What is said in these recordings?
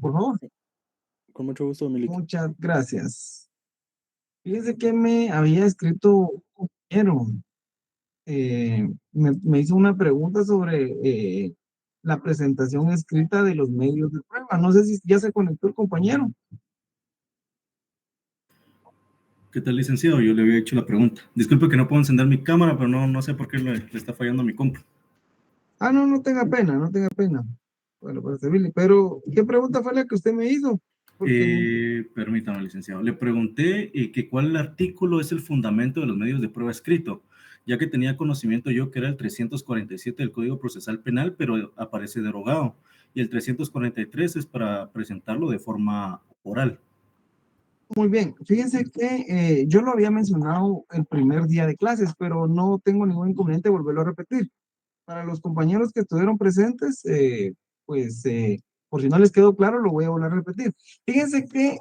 por favor. Con mucho gusto, Milik. Muchas gracias. Fíjese que me había escrito un compañero, me hizo una pregunta sobre la presentación escrita de los medios de prueba. No sé si ya se conectó el compañero. ¿Qué tal, licenciado? Yo le había hecho la pregunta. Disculpe que no puedo encender mi cámara, pero no sé por qué le está fallando a mi compu. Ah, no, no tenga pena, no tenga pena. Bueno, para servirle. Pero, ¿qué pregunta fue la que usted me hizo? Porque no. Permítame, licenciado. Le pregunté que cuál artículo es el fundamento de los medios de prueba escrito, ya que tenía conocimiento yo que era el 347 del Código Procesal Penal, pero aparece derogado. Y el 343 es para presentarlo de forma oral. Muy bien, fíjense que yo lo había mencionado el primer día de clases, pero no tengo ningún inconveniente en volverlo a repetir. Para los compañeros que estuvieron presentes, pues por si no les quedó claro, lo voy a volver a repetir. Fíjense que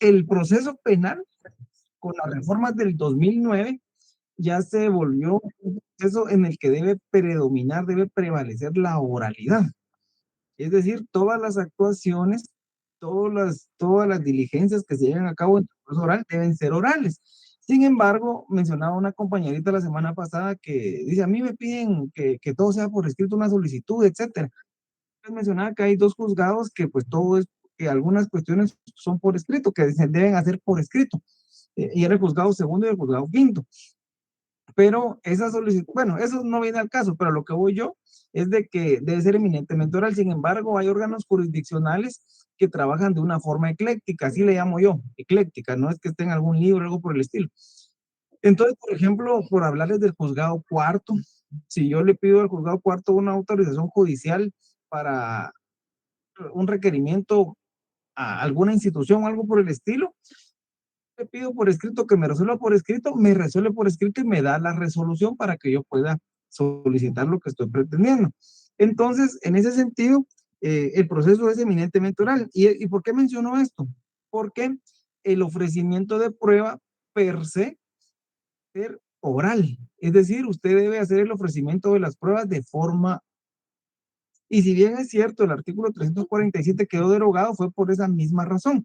el proceso penal, con las reformas del 2009, ya se volvió un proceso en el que debe predominar, debe prevalecer la oralidad. Es decir, todas las actuaciones, todas las diligencias que se llevan a cabo en el proceso oral deben ser orales. Sin embargo, mencionaba una compañerita la semana pasada que dice, a mí me piden que todo sea por escrito, una solicitud, etcétera. Pues mencionaba que hay dos juzgados que pues todo es, que algunas cuestiones son por escrito, que se deben hacer por escrito. Y era el juzgado segundo y el juzgado quinto. Pero esa solicitud, bueno, eso no viene al caso, pero lo que voy yo es de que debe ser eminentemente oral. Sin embargo, hay órganos jurisdiccionales que trabajan de una forma ecléctica, así le llamo yo, ecléctica, no es que esté en algún libro o algo por el estilo. Entonces, por ejemplo, por hablarles del juzgado cuarto, si yo le pido al juzgado cuarto una autorización judicial para un requerimiento a alguna institución o algo por el estilo, le pido por escrito que me resuelva por escrito, me resuelve por escrito y me da la resolución para que yo pueda solicitar lo que estoy pretendiendo. Entonces, en ese sentido, el proceso es eminentemente oral. ¿Y por qué menciono esto? Porque el ofrecimiento de prueba per se ser oral. Es decir, usted debe hacer el ofrecimiento de las pruebas de forma. Y si bien es cierto, el artículo 347 quedó derogado, fue por esa misma razón.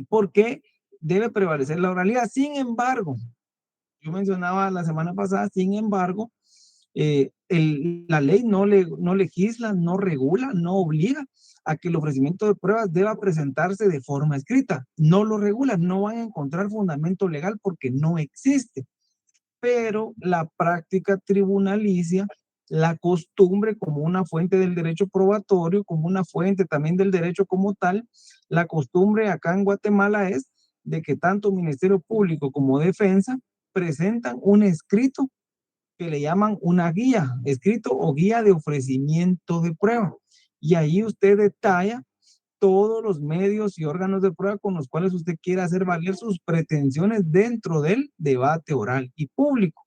Porque debe prevalecer la oralidad. Sin embargo, yo mencionaba la semana pasada, sin embargo, la ley no legisla, no regula, no obliga a que el ofrecimiento de pruebas deba presentarse de forma escrita. No lo regula, no van a encontrar fundamento legal porque no existe. Pero la práctica tribunalicia, la costumbre como una fuente del derecho probatorio, como una fuente también del derecho como tal, la costumbre acá en Guatemala es de que tanto Ministerio Público como Defensa presentan un escrito que le llaman una guía, escrito o guía de ofrecimiento de prueba. Y ahí usted detalla todos los medios y órganos de prueba con los cuales usted quiere hacer valer sus pretensiones dentro del debate oral y público.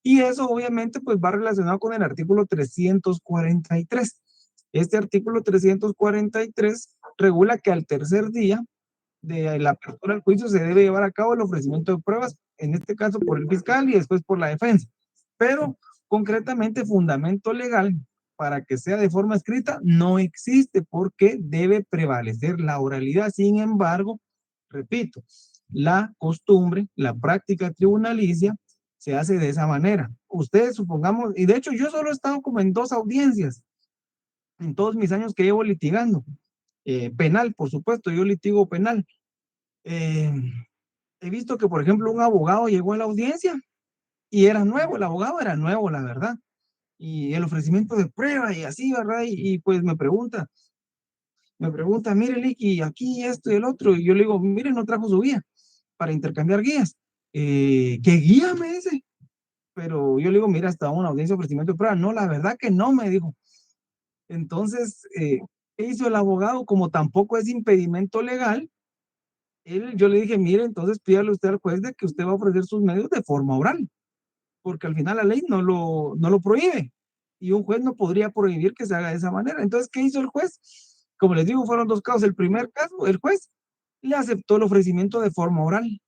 Y eso obviamente pues va relacionado con el artículo 343. Este artículo 343 regula que al tercer día de la apertura del juicio se debe llevar a cabo el ofrecimiento de pruebas, en este caso por el fiscal y después por la defensa. Pero concretamente fundamento legal para que sea de forma escrita no existe porque debe prevalecer la oralidad. Sin embargo, repito, la costumbre, la práctica tribunalicia se hace de esa manera. Ustedes supongamos, y de hecho yo solo he estado como en 2 audiencias en todos mis años que llevo litigando. Penal, por supuesto, yo litigo penal. Eh, He visto que, por ejemplo, un abogado llegó a la audiencia y era nuevo, el abogado era nuevo, la verdad. Y el ofrecimiento de prueba y así, ¿verdad? Y pues me pregunta, mire, Licky, aquí esto y el otro. Y yo le digo, mire, no trajo su guía para intercambiar guías. ¿Qué guía me dice? Pero yo le digo, mira, hasta una audiencia de ofrecimiento de prueba. No, la verdad que no, me dijo. Entonces, ¿qué hizo el abogado? Como tampoco es impedimento legal, yo le dije, mire, entonces pídale usted al juez de que usted va a ofrecer sus medios de forma oral, porque al final la ley no lo prohíbe y un juez no podría prohibir que se haga de esa manera. Entonces, ¿qué hizo el juez? Como les digo, fueron 2 casos. El primer caso, el juez le aceptó el ofrecimiento de forma oral.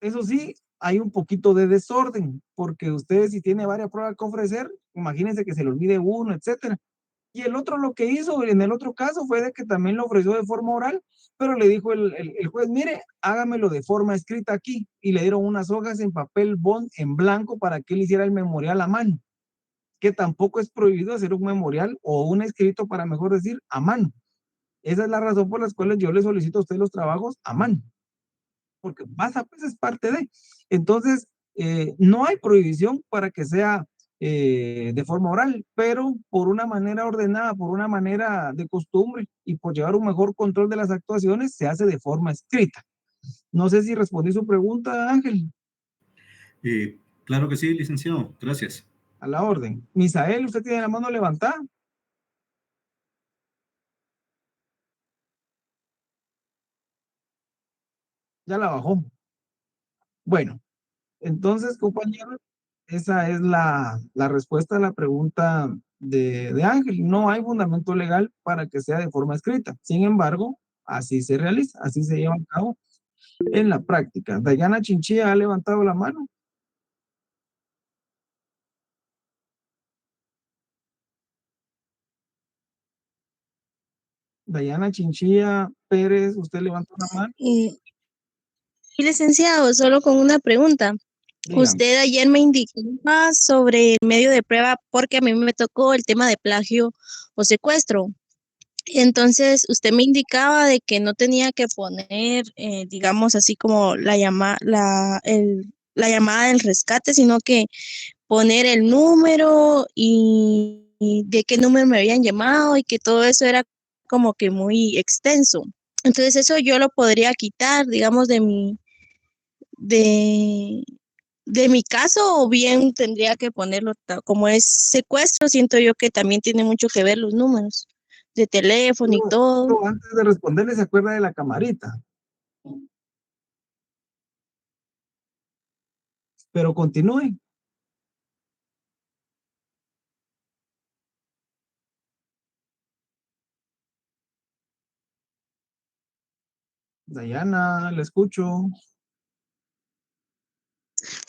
Eso sí, hay un poquito de desorden, porque ustedes si tiene varias pruebas que ofrecer, imagínense que se le olvide uno, etcétera. Y el otro lo que hizo en el otro caso fue de que también lo ofreció de forma oral, pero le dijo el juez, mire, hágamelo de forma escrita aquí. Y le dieron unas hojas en papel bond en blanco para que él hiciera el memorial a mano, que tampoco es prohibido hacer un memorial o un escrito, para mejor decir, a mano. Esa es la razón por la cual yo le solicito a usted los trabajos a mano, porque pasa, pues es parte de. Entonces, no hay prohibición para que sea de forma oral, pero por una manera ordenada, por una manera de costumbre y por llevar un mejor control de las actuaciones, se hace de forma escrita. No sé si respondí su pregunta, Ángel. Claro que sí, licenciado. Gracias. A la orden. Misael, usted tiene la mano levantada. Ya la bajó. Bueno, entonces, compañeros, esa es la respuesta a la pregunta de Ángel. No hay fundamento legal para que sea de forma escrita. Sin embargo, así se realiza, así se lleva a cabo en la práctica. Dayana Chinchilla ha levantado la mano. Dayana Chinchilla Pérez, usted levantó la mano. Sí, licenciado, solo con una pregunta. Dígame. Usted ayer me indicó más sobre el medio de prueba porque a mí me tocó el tema de plagio o secuestro. Entonces, usted me indicaba de que no tenía que poner, digamos así como la llamada del rescate, sino que poner el número y de qué número me habían llamado y que todo eso era como que muy extenso. Entonces, eso yo lo podría quitar, digamos, de, de mi caso, o bien tendría que ponerlo como es secuestro, siento yo que también tiene mucho que ver los números de teléfono y todo. Antes de responderle, ¿se acuerda de la camarita? Pero continúe. Dayana, le escucho.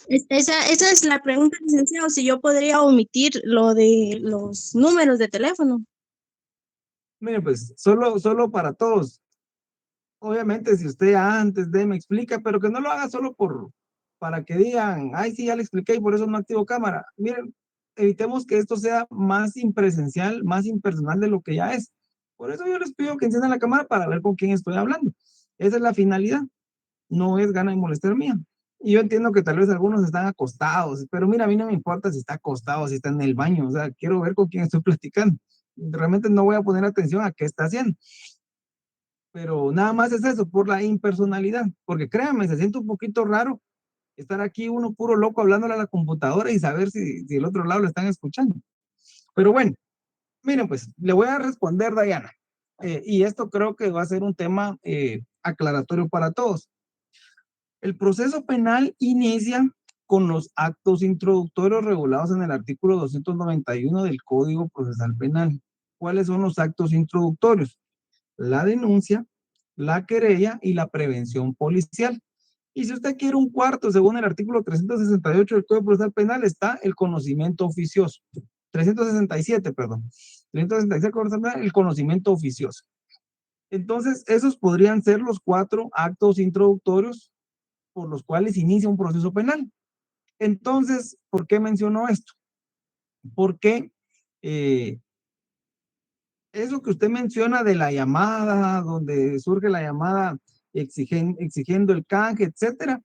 Esa es la pregunta, licenciado, si yo podría omitir lo de los números de teléfono. Mire, pues, solo para todos. Obviamente, si usted antes de me explica, pero que no lo haga solo para que digan, ay, sí, ya le expliqué y por eso no activo cámara. Miren, evitemos que esto sea más impresencial, más impersonal de lo que ya es. Por eso yo les pido que enciendan la cámara para ver con quién estoy hablando. Esa es la finalidad, no es gana de molestar mía. Y yo entiendo que tal vez algunos están acostados, pero mira, a mí no me importa si está acostado, si está en el baño, o sea, quiero ver con quién estoy platicando. Realmente no voy a poner atención a qué está haciendo. Pero nada más es eso, por la impersonalidad, porque créanme, se siente un poquito raro estar aquí uno puro loco hablándole a la computadora y saber si el otro lado lo están escuchando. Pero bueno, miren pues, le voy a responder, Dayana, y esto creo que va a ser un tema aclaratorio para todos. El proceso penal inicia con los actos introductorios regulados en el artículo 291 del Código Procesal Penal. ¿Cuáles son los actos introductorios? La denuncia, la querella y la prevención policial. Y si usted quiere un cuarto, según el artículo 368 del Código Procesal Penal, está el conocimiento oficioso. 367, perdón. 367, el conocimiento oficioso. Entonces, esos podrían ser los 4 actos introductorios por los cuales inicia un proceso penal. Entonces, ¿por qué menciono esto? Porque eso que usted menciona de la llamada, donde surge la llamada exigiendo el canje, etcétera,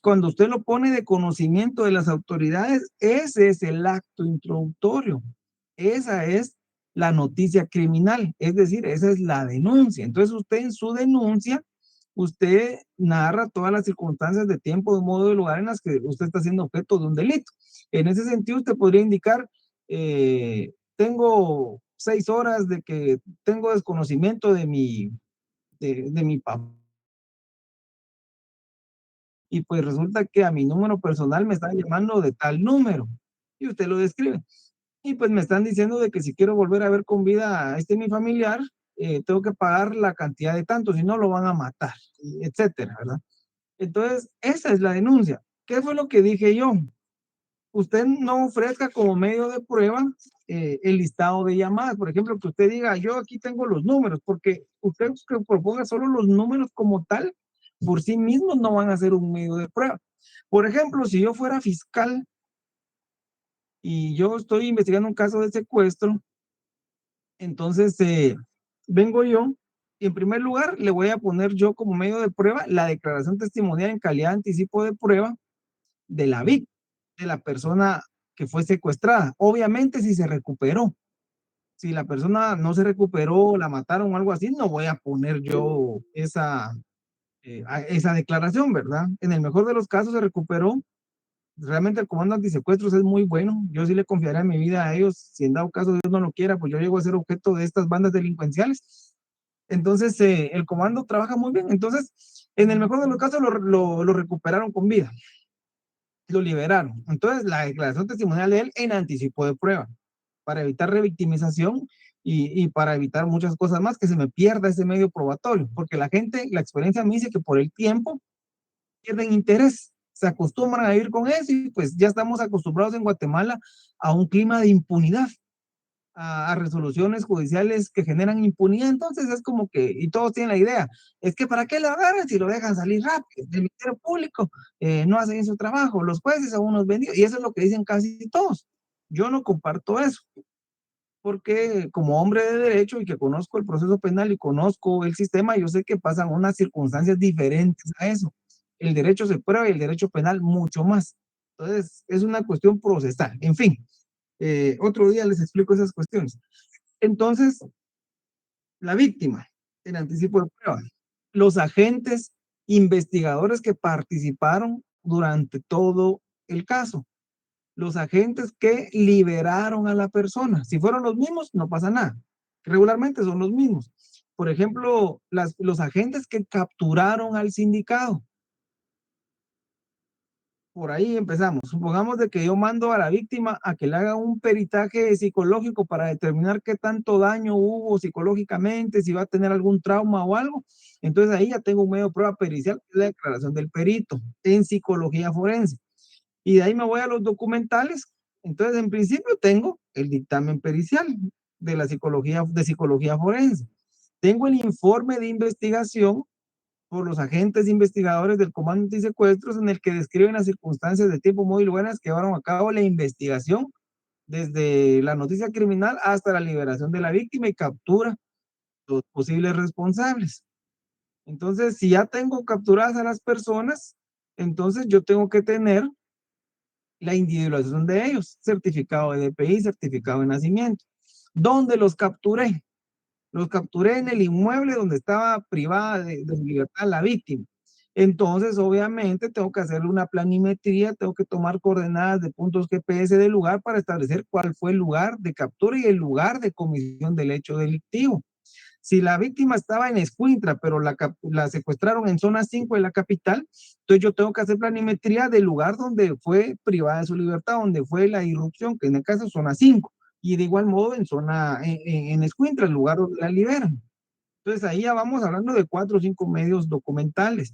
cuando usted lo pone de conocimiento de las autoridades, ese es el acto introductorio. Esa es la noticia criminal, es decir, esa es la denuncia. Entonces usted en su denuncia, usted narra todas las circunstancias de tiempo, de modo, de lugar en las que usted está siendo objeto de un delito. En ese sentido, usted podría indicar, tengo 6 horas de que tengo desconocimiento de mi papá y pues resulta que a mi número personal me están llamando de tal número y usted lo describe. Y pues me están diciendo de que si quiero volver a ver con vida a mi familiar, tengo que pagar la cantidad de tanto, si no lo van a matar, etcétera, ¿verdad? Entonces, esa es la denuncia. ¿Qué fue lo que dije yo? usted no ofrezca como medio de prueba el listado de llamadas. Por ejemplo, que usted diga, yo aquí tengo los números, porque usted que proponga solo los números como tal, por sí mismos no van a ser un medio de prueba. Por ejemplo, si yo fuera fiscal y yo estoy investigando un caso de secuestro, entonces vengo yo y en primer lugar le voy a poner yo como medio de prueba la declaración testimonial en calidad de anticipo de prueba de la víctima, de la persona que fue secuestrada. Obviamente si se recuperó. Si la persona no se recuperó, la mataron o algo así, no voy a poner yo esa declaración, ¿verdad? En el mejor de los casos se recuperó. Realmente el comando antisecuestros es muy bueno. Yo sí le confiaré mi vida a ellos. Si en dado caso Dios no lo quiera, pues yo llego a ser objeto de estas bandas delincuenciales. Entonces, el comando trabaja muy bien. Entonces, en el mejor de los casos lo recuperaron con vida. Lo liberaron. Entonces, la declaración testimonial de él en anticipo de prueba, para evitar revictimización y para evitar muchas cosas más, que se me pierda ese medio probatorio, porque la gente, la experiencia me dice que por el tiempo pierden interés, se acostumbran a vivir con eso y pues ya estamos acostumbrados en Guatemala a un clima de impunidad, a resoluciones judiciales que generan impunidad. Entonces es como que, y todos tienen la idea, es que ¿para qué lo agarran si lo dejan salir rápido? El Ministerio Público no hace bien su trabajo, los jueces son unos vendidos, y eso es lo que dicen casi todos. Yo no comparto eso, porque como hombre de derecho y que conozco el proceso penal y conozco el sistema, yo sé que pasan unas circunstancias diferentes a eso. El derecho se prueba y el derecho penal mucho más. Entonces, es una cuestión procesal. En fin, otro día les explico esas cuestiones. Entonces, la víctima, el anticipo de prueba, los agentes investigadores que participaron durante todo el caso, los agentes que liberaron a la persona. Si fueron los mismos, no pasa nada. Regularmente son los mismos. Por ejemplo, los agentes que capturaron al sindicado. Por ahí empezamos. Supongamos de que yo mando a la víctima a que le haga un peritaje psicológico para determinar qué tanto daño hubo psicológicamente, si va a tener algún trauma o algo. Entonces ahí ya tengo un medio de prueba pericial, que es la declaración del perito en psicología forense. Y de ahí me voy a los documentales. Entonces, en principio tengo el dictamen pericial de la psicología forense. Tengo el informe de investigación por los agentes investigadores del Comando Antisecuestros en el que describen las circunstancias de tipo muy buenas que llevaron a cabo la investigación desde la noticia criminal hasta la liberación de la víctima y captura los posibles responsables. Entonces, si ya tengo capturadas a las personas, entonces yo tengo que tener la individualización de ellos, certificado de DPI, certificado de nacimiento. ¿Dónde los capturé? Los capturé en el inmueble donde estaba privada de libertad la víctima. Entonces, obviamente, tengo que hacerle una planimetría, tengo que tomar coordenadas de puntos GPS del lugar para establecer cuál fue el lugar de captura y el lugar de comisión del hecho delictivo. Si la víctima estaba en Escuintla, pero la secuestraron en zona 5 de la capital, entonces yo tengo que hacer planimetría del lugar donde fue privada de su libertad, donde fue la irrupción, que en el caso es zona 5, y de igual modo en Escuintla, el lugar donde la liberan. Entonces ahí ya vamos hablando de 4 o 5 medios documentales.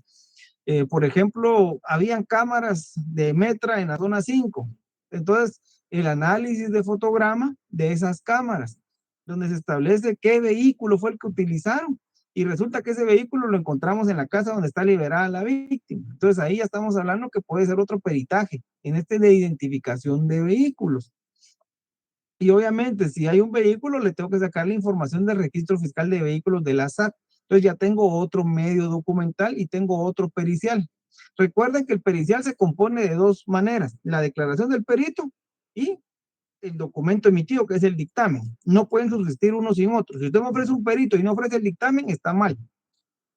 Por ejemplo, habían cámaras de Metra en la zona 5. Entonces, el análisis de fotograma de esas cámaras, donde se establece qué vehículo fue el que utilizaron. Y resulta que ese vehículo lo encontramos en la casa donde está liberada la víctima. Entonces ahí ya estamos hablando que puede ser otro peritaje, en este de identificación de vehículos. Y obviamente, si hay un vehículo, le tengo que sacar la información del registro fiscal de vehículos de la SAT. Entonces ya tengo otro medio documental y tengo otro pericial. Recuerden que el pericial se compone de dos maneras, la declaración del perito y el documento emitido, que es el dictamen. No pueden subsistir uno sin otro. Si usted me ofrece un perito y no ofrece el dictamen, está mal.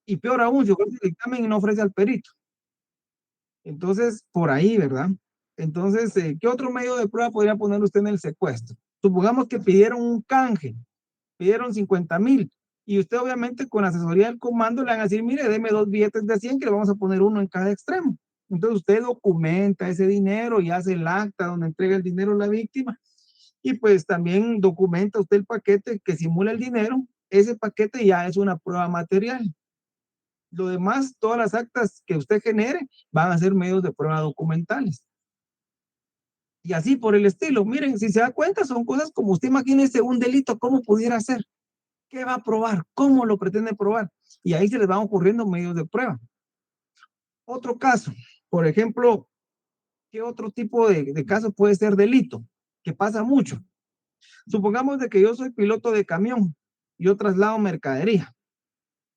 Y peor aún, si ofrece el dictamen y no ofrece al perito. Entonces, por ahí, ¿verdad? Entonces, ¿qué otro medio de prueba podría poner usted en el secuestro? Supongamos que pidieron un canje, pidieron 50,000 y usted obviamente con asesoría del comando le van a decir, mire, deme 2 billetes de 100 que le vamos a poner uno en cada extremo. Entonces usted documenta ese dinero y hace el acta donde entrega el dinero a la víctima y pues también documenta usted el paquete que simula el dinero. Ese paquete ya es una prueba material. Lo demás, todas las actas que usted genere van a ser medios de prueba documentales. Y así por el estilo. Miren, si se da cuenta, son cosas como usted imagínese un delito, ¿cómo pudiera ser? ¿Qué va a probar? ¿Cómo lo pretende probar? Y ahí se les van ocurriendo medios de prueba. Otro caso, por ejemplo, ¿qué otro tipo de caso puede ser delito? Que pasa mucho. Supongamos de que yo soy piloto de camión, yo traslado mercadería,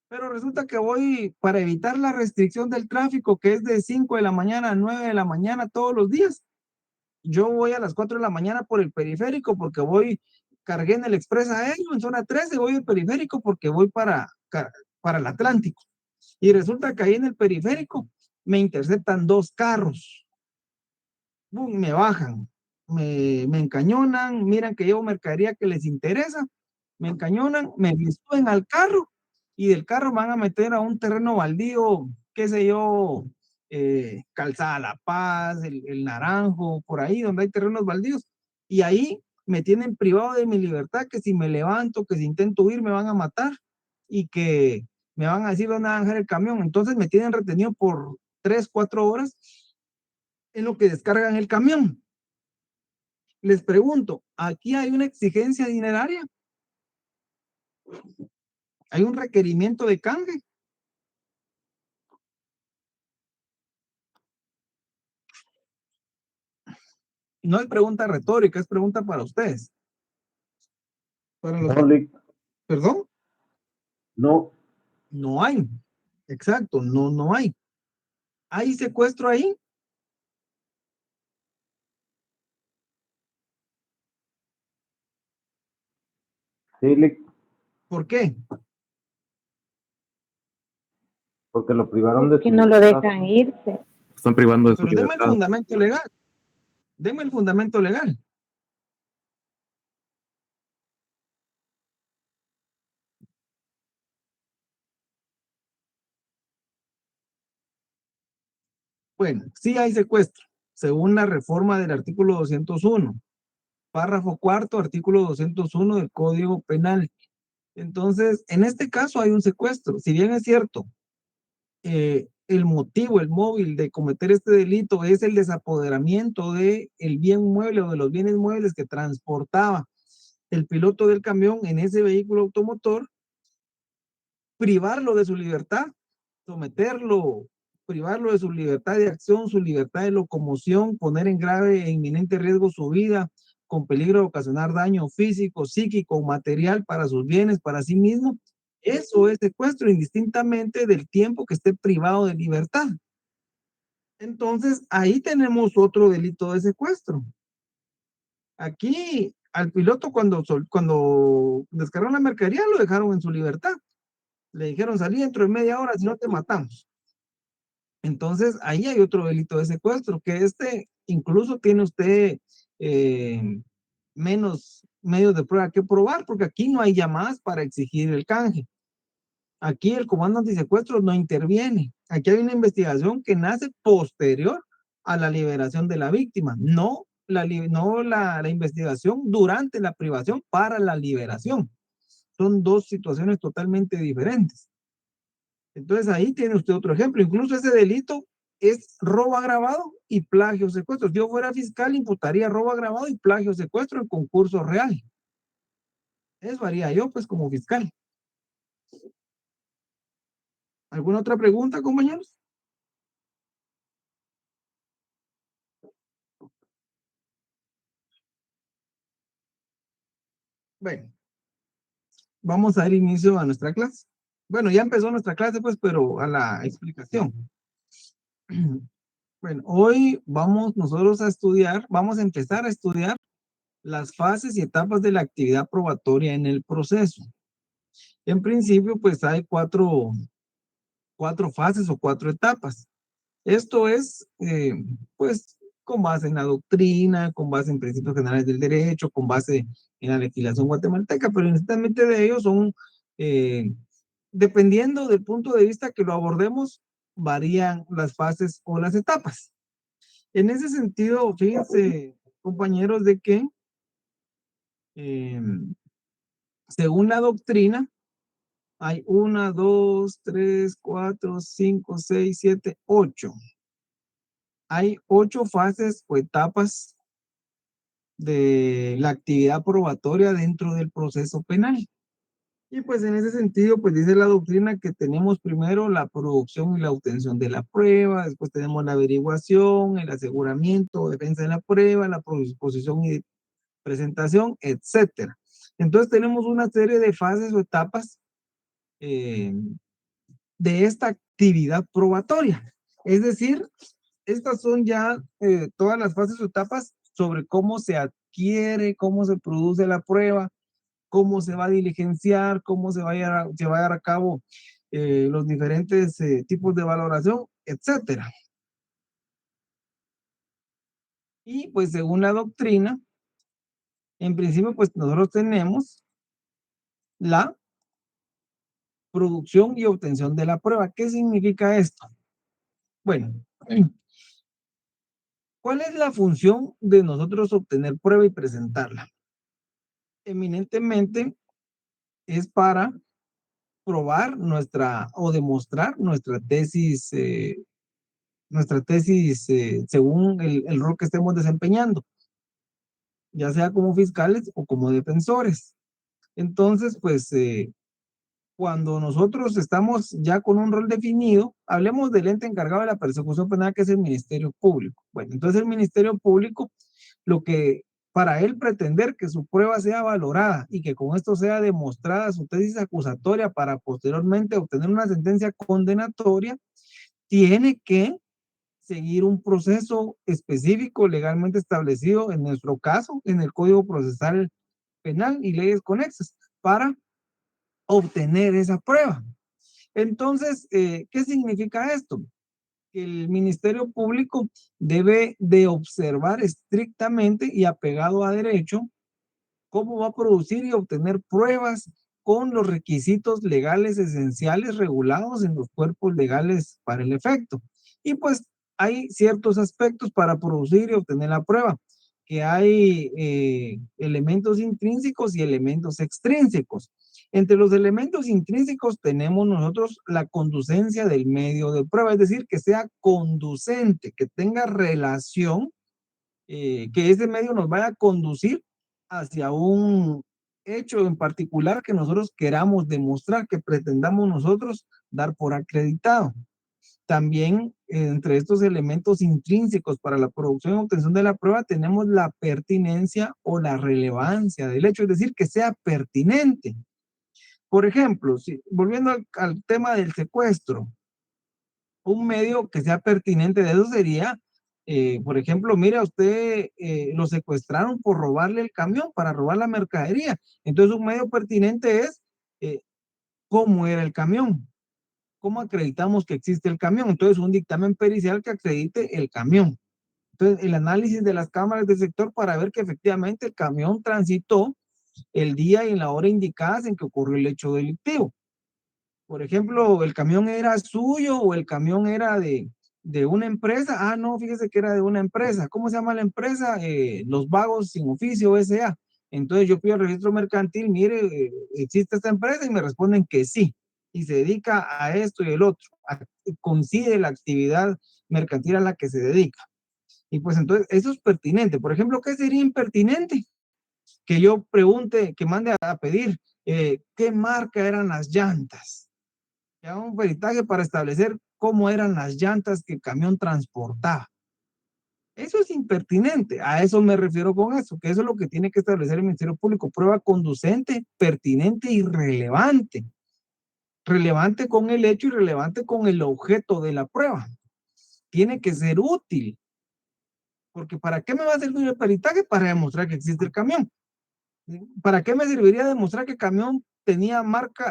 pero resulta que voy para evitar la restricción del tráfico, que es de 5 de la mañana a 9 de la mañana todos los días. Yo voy a las 4 de la mañana por el periférico porque cargué en el Express Aéreo en zona 13, voy al periférico porque voy para el Atlántico. Y resulta que ahí en el periférico me interceptan 2 carros. ¡Bum! Me bajan, me encañonan, miran que llevo mercadería que les interesa, me encañonan, me suben al carro y del carro me van a meter a un terreno baldío, qué sé yo, Calzada La Paz, el Naranjo, por ahí donde hay terrenos baldíos. Y ahí me tienen privado de mi libertad, que si me levanto, que si intento huir, me van a matar y que me van a decir dónde van a dejar el camión. Entonces me tienen retenido por 3, 4 horas en lo que descargan el camión. Les pregunto, ¿aquí hay una exigencia dineraria? ¿Hay un requerimiento de canje? No es pregunta retórica, es pregunta para ustedes. Para los ¿Perdón? No. No hay. Exacto, no hay. ¿Hay secuestro ahí? Sí, ¿Por qué? porque lo privaron de Que su no lo libertad. dejan irse. Están privando de su Pero deme el libertad. fundamento legal. Deme el fundamento legal. Bueno, sí hay secuestro, según la reforma del artículo 201, párrafo cuarto, artículo 201 del Código Penal. Entonces, en este caso hay un secuestro. Si bien es cierto, el motivo, el móvil de cometer este delito es el desapoderamiento del bien mueble o de los bienes muebles que transportaba el piloto del camión en ese vehículo automotor, privarlo de su libertad, someterlo, privarlo de su libertad de acción, su libertad de locomoción, poner en grave e inminente riesgo su vida, con peligro de ocasionar daño físico, psíquico o material para sus bienes, para sí mismo. Eso es secuestro, indistintamente del tiempo que esté privado de libertad. Entonces, ahí tenemos otro delito de secuestro. Aquí, al piloto cuando descargaron la mercadería, lo dejaron en su libertad. Le dijeron, salí dentro de media hora, si no te matamos. Entonces, ahí hay otro delito de secuestro, que incluso tiene usted menos medios de prueba que probar, porque aquí no hay llamadas para exigir el canje. Aquí el comando antisecuestro no interviene. Aquí hay una investigación que nace posterior a la liberación de la víctima, no la investigación durante la privación para la liberación. Son dos situaciones totalmente diferentes. Entonces ahí tiene usted otro ejemplo. Incluso ese delito es robo agravado y plagio secuestro. Si yo fuera fiscal, imputaría robo agravado y plagio secuestro en concurso real. Eso haría yo, pues, como fiscal. ¿Alguna otra pregunta, compañeros? Bueno, vamos a dar inicio a nuestra clase. Bueno, ya empezó nuestra clase, pues, pero a la explicación. Bueno, hoy vamos nosotros vamos a empezar a estudiar las fases y etapas de la actividad probatoria en el proceso. En principio, pues hay cuatro fases o 4 etapas. Esto es, pues, con base en la doctrina, con base en principios generales del derecho, con base en la legislación guatemalteca, pero inicialmente de ellos son, dependiendo del punto de vista que lo abordemos, varían las fases o las etapas. En ese sentido, fíjense, compañeros, de que según la doctrina, hay 1, 2, 3, 4, 5, 6, 7, 8. Hay 8 fases o etapas de la actividad probatoria dentro del proceso penal. Y pues en ese sentido, pues dice la doctrina que tenemos primero la producción y la obtención de la prueba, después tenemos la averiguación, el aseguramiento, defensa de la prueba, la posición y presentación, etcétera. Entonces tenemos una serie de fases o etapas de esta actividad probatoria. Es decir, estas son ya todas las fases o etapas sobre cómo se adquiere, cómo se produce la prueba, cómo se va a diligenciar, cómo se va a llevar a cabo los diferentes tipos de valoración, etcétera. Y pues según la doctrina, en principio pues nosotros tenemos la producción y obtención de la prueba. ¿Qué significa esto? Bueno, ¿cuál es la función de nosotros obtener prueba y presentarla? Eminentemente es para probar o demostrar nuestra tesis según el rol que estemos desempeñando, ya sea como fiscales o como defensores. Entonces, pues, cuando nosotros estamos ya con un rol definido, hablemos del ente encargado de la persecución penal, que es el Ministerio Público. Bueno, entonces el Ministerio Público, lo que para él pretender que su prueba sea valorada y que con esto sea demostrada su tesis acusatoria para posteriormente obtener una sentencia condenatoria, tiene que seguir un proceso específico legalmente establecido, en nuestro caso, en el Código Procesal Penal y leyes conexas, para obtener esa prueba. Entonces, ¿qué significa esto? Que el Ministerio Público debe de observar estrictamente y apegado a derecho cómo va a producir y obtener pruebas con los requisitos legales esenciales regulados en los cuerpos legales para el efecto. Y pues hay ciertos aspectos para producir y obtener la prueba, que hay elementos intrínsecos y elementos extrínsecos. Entre los elementos intrínsecos tenemos nosotros la conducencia del medio de prueba, es decir, que sea conducente, que tenga relación, que ese medio nos vaya a conducir hacia un hecho en particular que nosotros queramos demostrar, que pretendamos nosotros dar por acreditado. También entre estos elementos intrínsecos para la producción y obtención de la prueba tenemos la pertinencia o la relevancia del hecho, es decir, que sea pertinente. Por ejemplo, volviendo al tema del secuestro, un medio que sea pertinente de eso sería, por ejemplo, mire, a usted lo secuestraron por robarle el camión, para robar la mercadería. Entonces, un medio pertinente es cómo era el camión, cómo acreditamos que existe el camión. Entonces, un dictamen pericial que acredite el camión. Entonces, el análisis de las cámaras del sector para ver que efectivamente el camión transitó el día y en la hora indicadas en que ocurrió el hecho delictivo. Por ejemplo, el camión era suyo o el camión era de una empresa. Ah, no, fíjese que era de una empresa. ¿Cómo se llama la empresa? Los Vagos Sin Oficio S.A. Entonces yo pido el registro mercantil, mire, ¿existe esta empresa? Y me responden que sí. Y se dedica a esto y el otro. Coincide la actividad mercantil a la que se dedica. Y pues entonces eso es pertinente. Por ejemplo, ¿qué sería impertinente? Que yo pregunte, que mande a pedir qué marca eran las llantas. Un peritaje para establecer cómo eran las llantas que el camión transportaba. Eso es impertinente, a eso me refiero con eso, que eso es lo que tiene que establecer el Ministerio Público, prueba conducente, pertinente y relevante. Relevante con el hecho y relevante con el objeto de la prueba. Tiene que ser útil, porque ¿para qué me va a servir el peritaje? Para demostrar que existe el camión. ¿Para qué me serviría demostrar que el camión tenía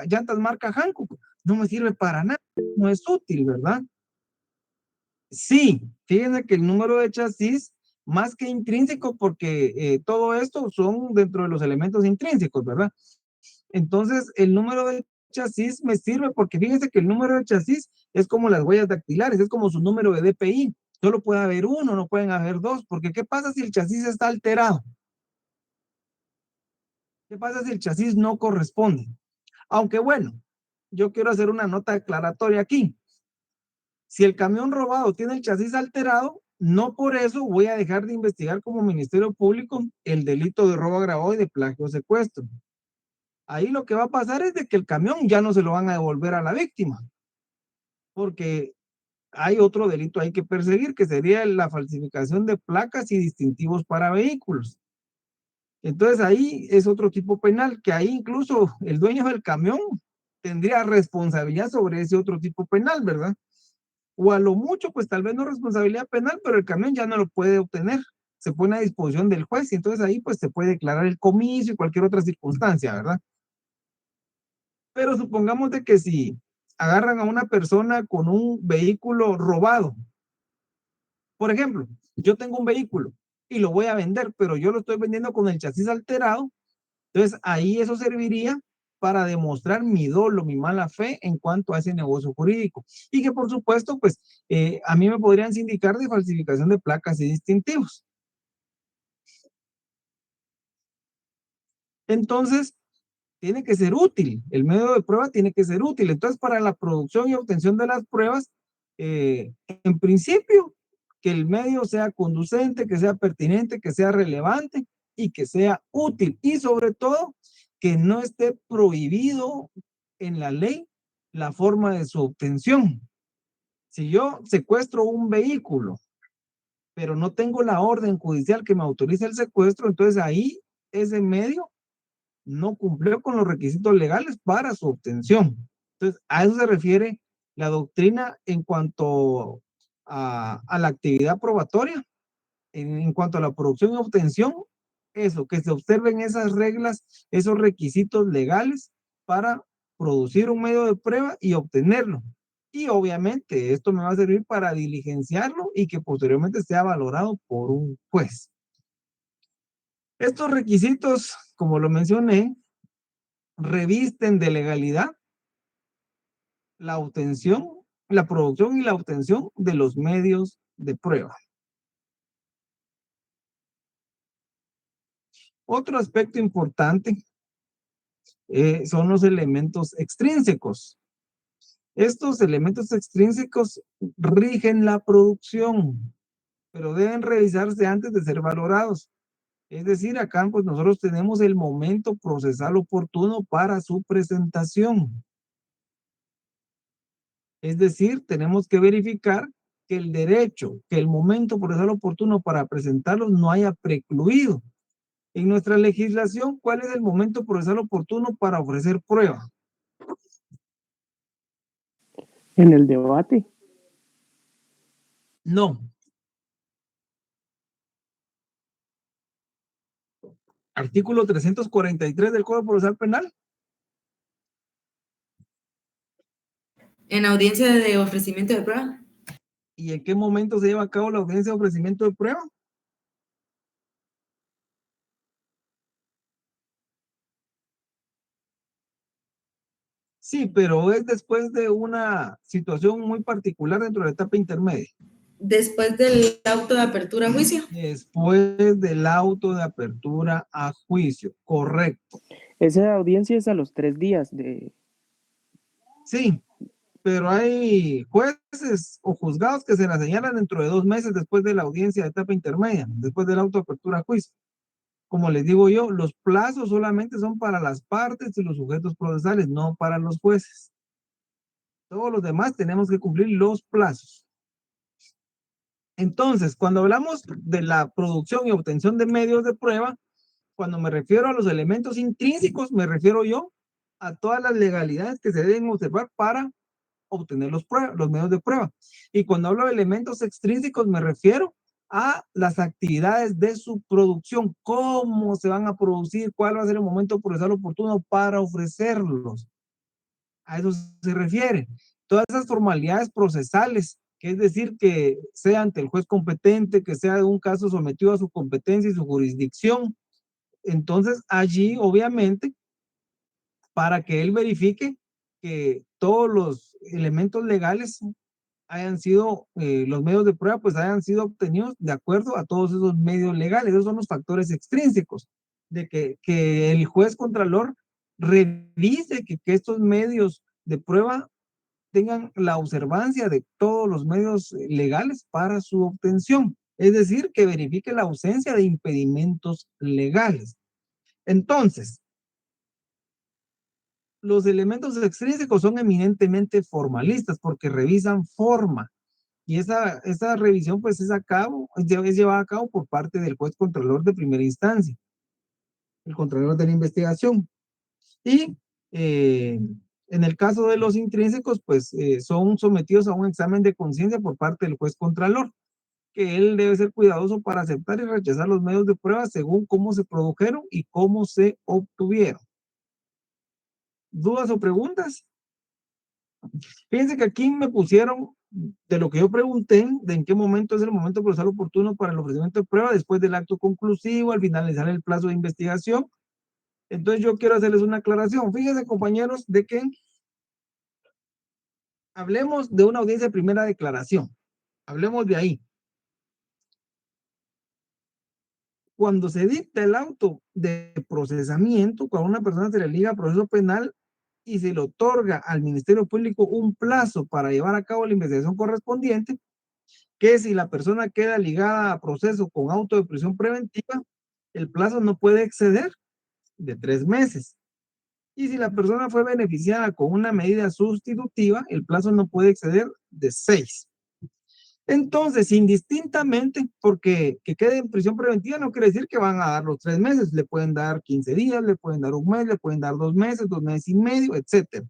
llantas marca Hankook? No me sirve para nada, no es útil, ¿verdad? Sí, fíjense que el número de chasis, más que intrínseco, porque todo esto son dentro de los elementos intrínsecos, ¿verdad? Entonces, el número de chasis me sirve porque fíjense que el número de chasis es como las huellas dactilares, es como su número de DPI. Solo puede haber uno, no pueden haber dos, porque ¿qué pasa si el chasis está alterado? ¿Qué pasa si el chasis no corresponde? Aunque bueno, yo quiero hacer una nota aclaratoria aquí. Si el camión robado tiene el chasis alterado, no por eso voy a dejar de investigar como Ministerio Público el delito de robo agravado y de plagio o secuestro. Ahí lo que va a pasar es de que el camión ya no se lo van a devolver a la víctima, porque hay otro delito ahí que perseguir, que sería la falsificación de placas y distintivos para vehículos. Entonces ahí es otro tipo penal, que ahí incluso el dueño del camión tendría responsabilidad sobre ese otro tipo penal, ¿verdad? O a lo mucho, pues tal vez no responsabilidad penal, pero el camión ya no lo puede obtener. Se pone a disposición del juez y entonces ahí pues se puede declarar el comicio y cualquier otra circunstancia, ¿verdad? Pero supongamos de que si agarran a una persona con un vehículo robado, por ejemplo, yo tengo un vehículo y lo voy a vender, pero yo lo estoy vendiendo con el chasis alterado, entonces ahí eso serviría para demostrar mi dolo, mi mala fe en cuanto a ese negocio jurídico. Y que por supuesto, pues a mí me podrían sindicar de falsificación de placas y distintivos. Entonces, tiene que ser útil, el medio de prueba tiene que ser útil. Entonces, para la producción y obtención de las pruebas, en principio, que el medio sea conducente, que sea pertinente, que sea relevante y que sea útil. Y sobre todo, que no esté prohibido en la ley la forma de su obtención. Si yo secuestro un vehículo, pero no tengo la orden judicial que me autorice el secuestro, entonces ahí ese medio no cumplió con los requisitos legales para su obtención. Entonces, a eso se refiere la doctrina en cuanto a la actividad probatoria, en cuanto a la producción y obtención, eso, que se observen esas reglas, esos requisitos legales para producir un medio de prueba y obtenerlo. Y obviamente esto me va a servir para diligenciarlo y que posteriormente sea valorado por un juez. Estos requisitos, como lo mencioné, revisten de legalidad la obtención, la producción y la obtención de los medios de prueba. Otro aspecto importante son los elementos extrínsecos. Estos elementos extrínsecos rigen la producción, pero deben revisarse antes de ser valorados. Es decir, acá pues nosotros tenemos el momento procesal oportuno para su presentación. Es decir, tenemos que verificar que el derecho, que el momento procesal oportuno para presentarlos no haya precluido. En nuestra legislación, ¿cuál es el momento procesal oportuno para ofrecer prueba? En el debate. No. Artículo 343 del Código Procesal Penal. En audiencia de ofrecimiento de prueba. ¿Y en qué momento se lleva a cabo la audiencia de ofrecimiento de prueba? Sí, pero es después de una situación muy particular dentro de la etapa intermedia. Después del auto de apertura a juicio. Después del auto de apertura a juicio, correcto. Esa audiencia es a los 3 días de... Sí, pero hay jueces o juzgados que se la señalan dentro de 2 meses después de la audiencia de etapa intermedia, después del auto de apertura a juicio. Como les digo yo, los plazos solamente son para las partes y los sujetos procesales, no para los jueces. Todos los demás tenemos que cumplir los plazos. Entonces, cuando hablamos de la producción y obtención de medios de prueba, cuando me refiero a los elementos intrínsecos, me refiero yo a todas las legalidades que se deben observar para obtener los medios de prueba. Y cuando hablo de elementos extrínsecos, me refiero a las actividades de su producción, cómo se van a producir, cuál va a ser el momento procesal oportuno para ofrecerlos. A eso se refiere. Todas esas formalidades procesales, que es decir, que sea ante el juez competente, que sea de un caso sometido a su competencia y su jurisdicción. Entonces, allí, obviamente, para que él verifique que todos los elementos legales hayan sido, los medios de prueba, pues hayan sido obtenidos de acuerdo a todos esos medios legales. Esos son los factores extrínsecos, de que el juez contralor revise que estos medios de prueba tengan la observancia de todos los medios legales para su obtención. Es decir, que verifique la ausencia de impedimentos legales. Entonces, los elementos extrínsecos son eminentemente formalistas porque revisan forma. Y esa revisión pues es llevada a cabo por parte del juez contralor de primera instancia, el contralor de la investigación. Y en el caso de los intrínsecos, pues son sometidos a un examen de conciencia por parte del juez contralor, que él debe ser cuidadoso para aceptar y rechazar los medios de prueba según cómo se produjeron y cómo se obtuvieron. ¿Dudas o preguntas? Fíjense que aquí me pusieron de lo que yo pregunté, de en qué momento es el momento procesal oportuno para el ofrecimiento de prueba después del acto conclusivo, al finalizar el plazo de investigación. Entonces yo quiero hacerles una aclaración. Fíjense, compañeros, de que hablemos de una audiencia de primera declaración. Hablemos de ahí. Cuando se dicta el auto de procesamiento, cuando a una persona se le liga a proceso penal y se le otorga al Ministerio Público un plazo para llevar a cabo la investigación correspondiente, que si la persona queda ligada a proceso con auto de prisión preventiva, el plazo no puede exceder de 3 meses. Y si la persona fue beneficiada con una medida sustitutiva, el plazo no puede exceder de 6. Entonces, indistintamente, porque que quede en prisión preventiva no quiere decir que van a dar los 3 meses, le pueden dar 15 días, le pueden dar un mes, le pueden dar 2 meses, 2 meses y medio, etc.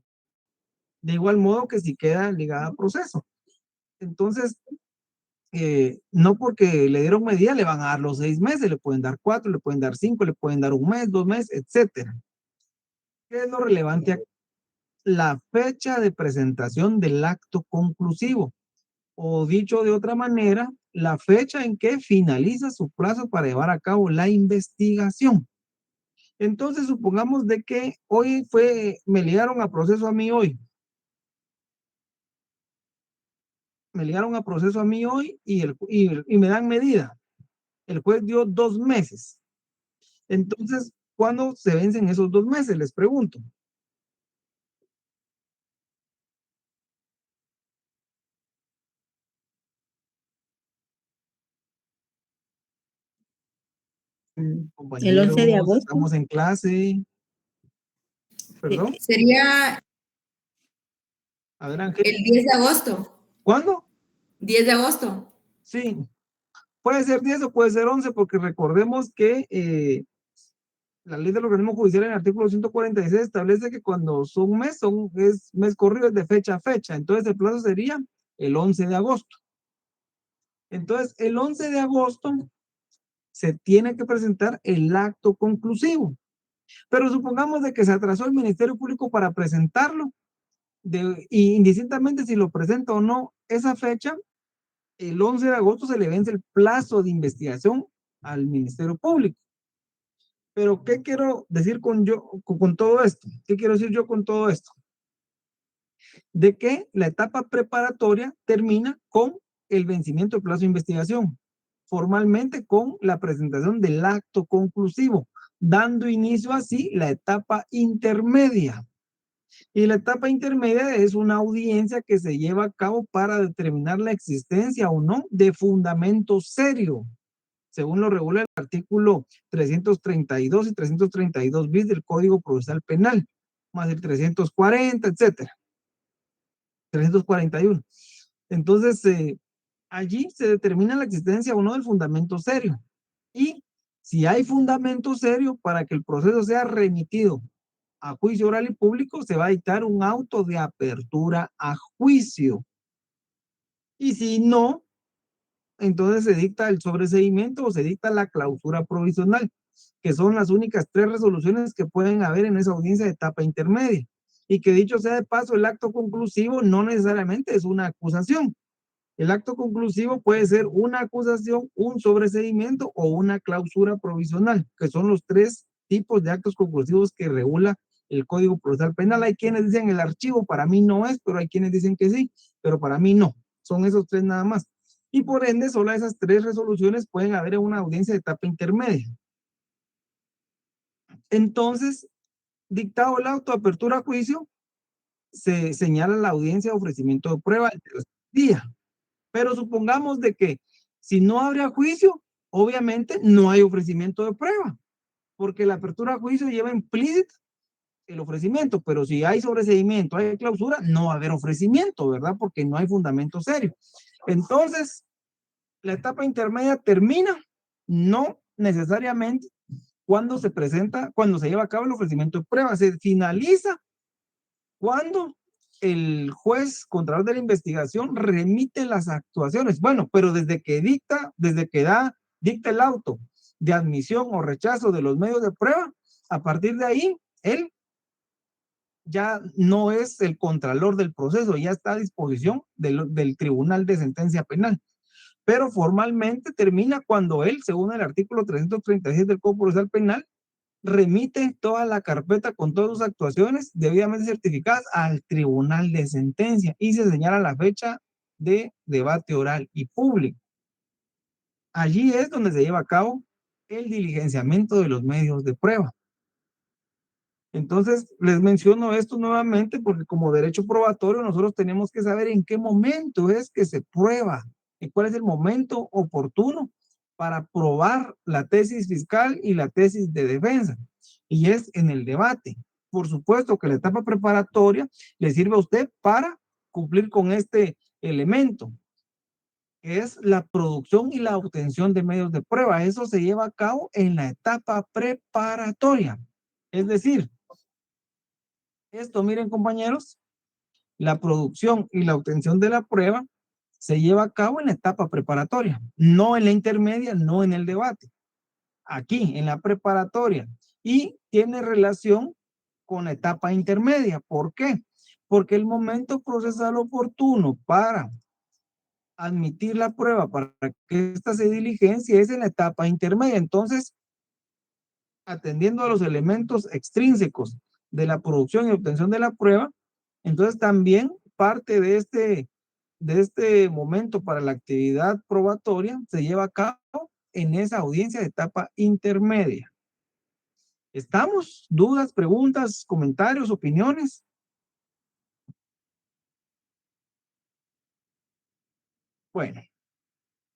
De igual modo que si queda ligada a proceso. Entonces, no porque le dieron medida le van a dar los 6 meses, le pueden dar 4, le pueden dar 5, le pueden dar un mes, 2 meses, etc. ¿Qué es lo relevante aquí? La fecha de presentación del acto conclusivo, o dicho de otra manera, la fecha en que finaliza su plazo para llevar a cabo la investigación. Entonces, supongamos de que hoy me ligaron a proceso a mí hoy. Me ligaron a proceso a mí hoy y me dan medida. El juez dio 2 meses. Entonces, ¿cuándo se vencen esos 2 meses? Les pregunto. El 11 de Compañeros, agosto. estamos en clase. ¿Perdón? Sería A ver, Ángel. el 10 de agosto. ¿Cuándo? 10 de agosto. Sí. Puede ser 10 o puede ser 11, porque recordemos que la ley del organismo judicial en el artículo 146 establece que cuando son es mes corrido, es de fecha a fecha. Entonces el plazo sería el 11 de agosto. Entonces, el 11 de agosto se tiene que presentar el acto conclusivo. Pero supongamos de que se atrasó el Ministerio Público para presentarlo, y indistintamente si lo presenta o no, esa fecha, el 11 de agosto se le vence el plazo de investigación al Ministerio Público. Pero, ¿qué quiero decir con todo esto? ¿Qué quiero decir yo con todo esto? De que la etapa preparatoria termina con el vencimiento del plazo de investigación, formalmente con la presentación del acto conclusivo, dando inicio así la etapa intermedia. Y la etapa intermedia es una audiencia que se lleva a cabo para determinar la existencia o no de fundamento serio, según lo regula el artículo 332 y 332 bis del Código Procesal Penal, más el 340, etcétera, 341. Entonces, allí se determina la existencia o no del fundamento serio. Y si hay fundamento serio para que el proceso sea remitido a juicio oral y público, se va a dictar un auto de apertura a juicio. Y si no, entonces se dicta el sobreseimiento o se dicta la clausura provisional, que son las únicas 3 resoluciones que pueden haber en esa audiencia de etapa intermedia. Y que dicho sea de paso, el acto conclusivo no necesariamente es una acusación. El acto conclusivo puede ser una acusación, un sobreseimiento o una clausura provisional, que son los 3 tipos de actos conclusivos que regula el Código Procesal Penal. Hay quienes dicen el archivo, para mí no es, pero hay quienes dicen que sí, pero para mí no. Son esos 3 nada más. Y por ende, solo esas 3 resoluciones pueden haber en una audiencia de etapa intermedia. Entonces, dictado el auto de apertura a juicio, se señala la audiencia de ofrecimiento de prueba el tercer día. Pero supongamos de que si no habría juicio, obviamente no hay ofrecimiento de prueba, porque la apertura a juicio lleva implícito el ofrecimiento, pero si hay sobreseimiento, hay clausura, no va a haber ofrecimiento, ¿verdad? Porque no hay fundamento serio. Entonces, la etapa intermedia termina, no necesariamente cuando se presenta, cuando se lleva a cabo el ofrecimiento de prueba, se finaliza cuando el juez contralor de la investigación remite las actuaciones. Bueno, pero desde que dicta el auto de admisión o rechazo de los medios de prueba, a partir de ahí, él ya no es el contralor del proceso, ya está a disposición del Tribunal de Sentencia Penal. Pero formalmente termina cuando él, según el artículo 336 del Código Procesal Penal, remite toda la carpeta con todas sus actuaciones debidamente certificadas al Tribunal de Sentencia y se señala la fecha de debate oral y público. Allí es donde se lleva a cabo el diligenciamiento de los medios de prueba. Entonces, les menciono esto nuevamente porque como derecho probatorio nosotros tenemos que saber en qué momento es que se prueba y cuál es el momento oportuno para probar la tesis fiscal y la tesis de defensa. Y es en el debate. Por supuesto que la etapa preparatoria le sirve a usted para cumplir con este elemento, que es la producción y la obtención de medios de prueba. Eso se lleva a cabo en la etapa preparatoria. Es decir, esto, miren compañeros, la producción y la obtención de la prueba se lleva a cabo en la etapa preparatoria, no en la intermedia, no en el debate. Aquí, en la preparatoria. Y tiene relación con la etapa intermedia. ¿Por qué? Porque el momento procesal oportuno para admitir la prueba, para que ésta se diligencie, es en la etapa intermedia. Entonces, atendiendo a los elementos extrínsecos de la producción y obtención de la prueba, entonces también parte de este momento para la actividad probatoria se lleva a cabo en esa audiencia de etapa intermedia. ¿Estamos? ¿Dudas, preguntas, comentarios, opiniones? Bueno,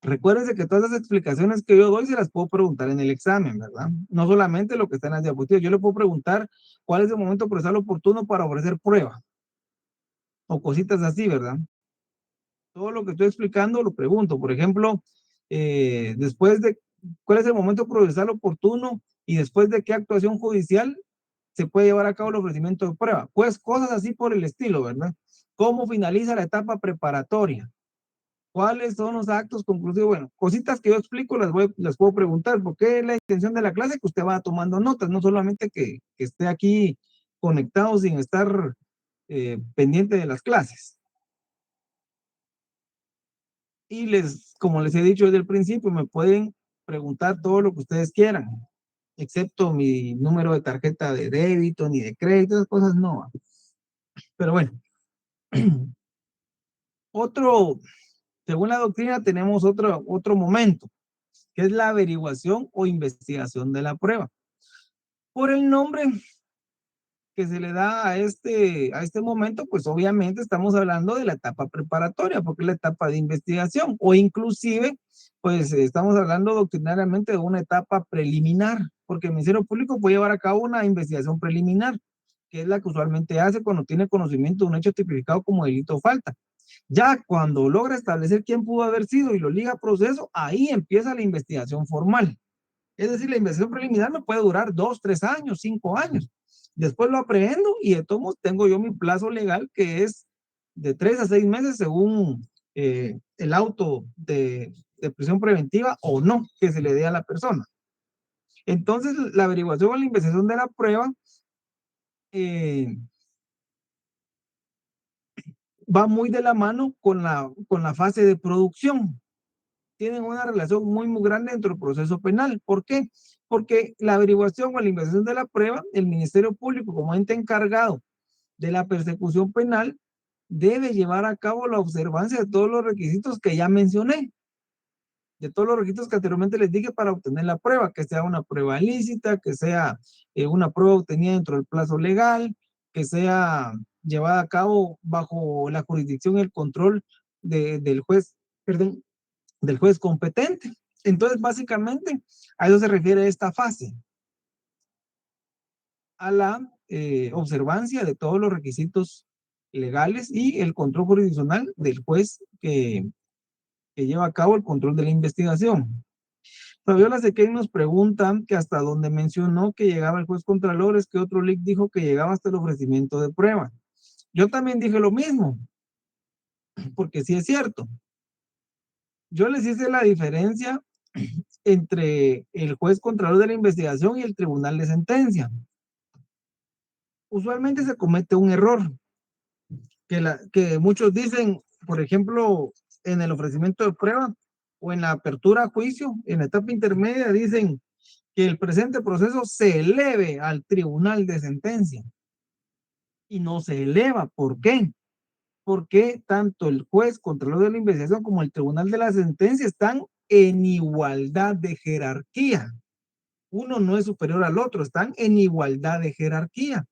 recuérdense que todas las explicaciones que yo doy se las puedo preguntar en el examen, ¿verdad? No solamente lo que está en las diapositivas. Yo le puedo preguntar cuál es el momento procesal oportuno para ofrecer prueba o cositas así, ¿verdad? Todo lo que estoy explicando lo pregunto. Por ejemplo, después de cuál es el momento procesal oportuno y después de qué actuación judicial se puede llevar a cabo el ofrecimiento de prueba. Pues cosas así por el estilo, ¿verdad? ¿Cómo finaliza la etapa preparatoria? ¿Cuáles son los actos conclusivos? Bueno, cositas que yo explico las puedo preguntar, porque es la intención de la clase que usted va tomando notas, no solamente que esté aquí conectado sin estar pendiente de las clases. Y como les he dicho desde el principio, me pueden preguntar todo lo que ustedes quieran, excepto mi número de tarjeta de débito ni de crédito, esas cosas no. Pero bueno, según la doctrina tenemos otro momento, que es la averiguación o investigación de la prueba. Por el nombre que se le da a este momento, pues obviamente estamos hablando de la etapa preparatoria, porque es la etapa de investigación, o inclusive, pues estamos hablando doctrinariamente de una etapa preliminar, porque el Ministerio Público puede llevar a cabo una investigación preliminar, que es la que usualmente hace cuando tiene conocimiento de un hecho tipificado como delito o falta. Ya cuando logra establecer quién pudo haber sido y lo liga a proceso, ahí empieza la investigación formal. Es decir, la investigación preliminar me puede durar 2, 3 años, 5 años. Después lo aprehendo y de todos modos tengo yo mi plazo legal que es de 3 a 6 meses según el auto de prisión preventiva o no que se le dé a la persona. Entonces, la averiguación o la investigación de la prueba va muy de la mano con la fase de producción. Tienen una relación muy, muy grande dentro del proceso penal. ¿Por qué? Porque la averiguación o la investigación de la prueba, el Ministerio Público como ente encargado de la persecución penal, debe llevar a cabo la observancia de todos los requisitos que ya mencioné, de todos los requisitos que anteriormente les dije para obtener la prueba, que sea una prueba lícita, que sea una prueba obtenida dentro del plazo legal, que sea llevada a cabo bajo la jurisdicción y el control del juez, perdón, del juez competente. Entonces, básicamente, a eso se refiere esta fase, a la observancia de todos los requisitos legales y el control jurisdiccional del juez que lleva a cabo el control de la investigación. Fabiola Sequén nos pregunta que hasta donde mencionó que llegaba el juez contralor, es que otro leak dijo que llegaba hasta el ofrecimiento de prueba. Yo también dije lo mismo, porque sí es cierto. Yo les hice la diferencia entre el juez contralor de la investigación y el tribunal de sentencia. Usualmente se comete un error, que muchos dicen, por ejemplo, en el ofrecimiento de prueba o en la apertura a juicio, en la etapa intermedia, dicen que el presente proceso se eleve al tribunal de sentencia. Y no se eleva. ¿Por qué? Porque tanto el juez contralor de la investigación como el tribunal de la sentencia están en igualdad de jerarquía. Uno no es superior al otro, están en igualdad de jerarquía.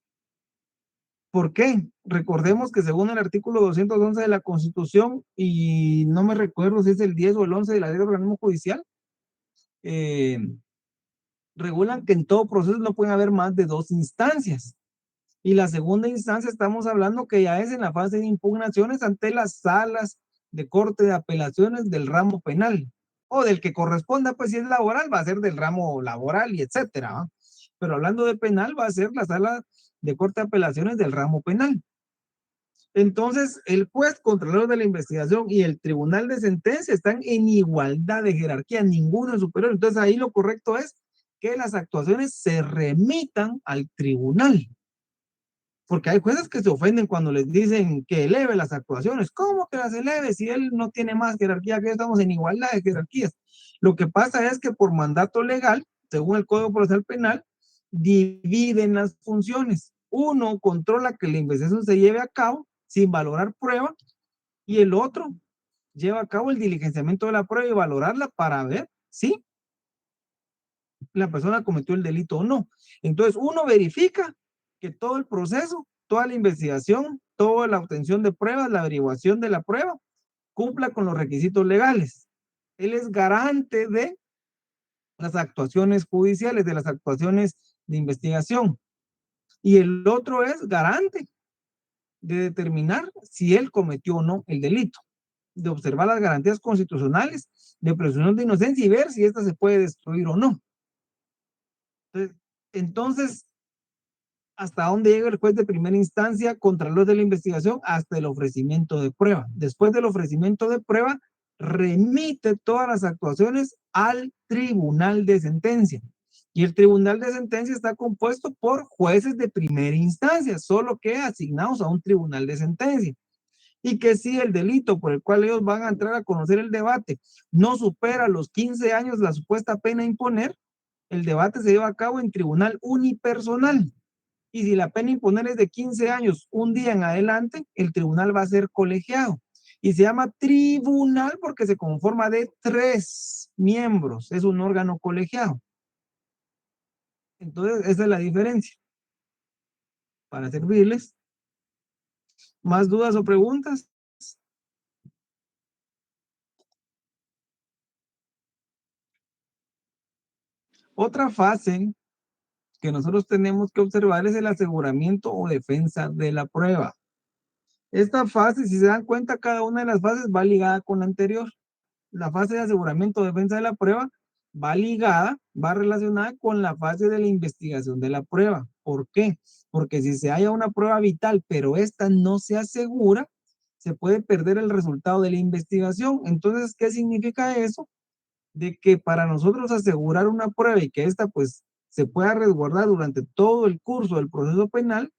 ¿Por qué? Recordemos que según el artículo 211 de la Constitución, y no me recuerdo si es el 10 o el 11 de la Ley de Organismo Judicial, regulan que en todo proceso no pueden haber más de 2 instancias. Y la segunda instancia estamos hablando que ya es en la fase de impugnaciones ante las salas de corte de apelaciones del ramo penal, o del que corresponda, pues si es laboral, va a ser del ramo laboral y etcétera, ¿va? Pero hablando de penal, va a ser la sala de corte de apelaciones del ramo penal. Entonces, el juez contralor de la investigación y el tribunal de sentencia están en igualdad de jerarquía, ninguno es superior. Entonces, ahí lo correcto es que las actuaciones se remitan al tribunal. Porque hay jueces que se ofenden cuando les dicen que eleve las actuaciones. ¿Cómo que las eleve si él no tiene más jerarquía que estamos en igualdad de jerarquías? Lo que pasa es que por mandato legal, según el Código Procesal Penal, dividen las funciones. Uno controla que la investigación se lleve a cabo sin valorar prueba, y el otro lleva a cabo el diligenciamiento de la prueba y valorarla para ver si la persona cometió el delito o no. Entonces, uno verifica que todo el proceso, toda la investigación, toda la obtención de pruebas, la averiguación de la prueba, cumpla con los requisitos legales. Él es garante de las actuaciones judiciales, de las actuaciones de investigación. Y el otro es garante de determinar si él cometió o no el delito, de observar las garantías constitucionales de presunción de inocencia y ver si ésta se puede destruir o no. Entonces, ¿hasta dónde llega el juez de primera instancia, contralor de la investigación? Hasta el ofrecimiento de prueba. Después del ofrecimiento de prueba, remite todas las actuaciones al tribunal de sentencia. Y el tribunal de sentencia está compuesto por jueces de primera instancia, solo que asignados a un tribunal de sentencia. Y que si el delito por el cual ellos van a entrar a conocer el debate no supera los 15 años la supuesta pena a imponer, el debate se lleva a cabo en tribunal unipersonal. Y si la pena a imponer es de 15 años, un día en adelante, el tribunal va a ser colegiado. Y se llama tribunal porque se conforma de 3 miembros. Es un órgano colegiado. Entonces, esa es la diferencia. Para servirles. ¿Más dudas o preguntas? Otra fase que nosotros tenemos que observar es el aseguramiento o defensa de la prueba. Esta fase, si se dan cuenta, cada una de las fases va ligada con la anterior. La fase de aseguramiento o defensa de la prueba va ligada, va relacionada con la fase de la investigación de la prueba. ¿Por qué? Porque si se halla una prueba vital, pero esta no se asegura, se puede perder el resultado de la investigación. Entonces, ¿qué significa eso? De que para nosotros asegurar una prueba y que esta pues se pueda resguardar durante todo el curso del proceso penal,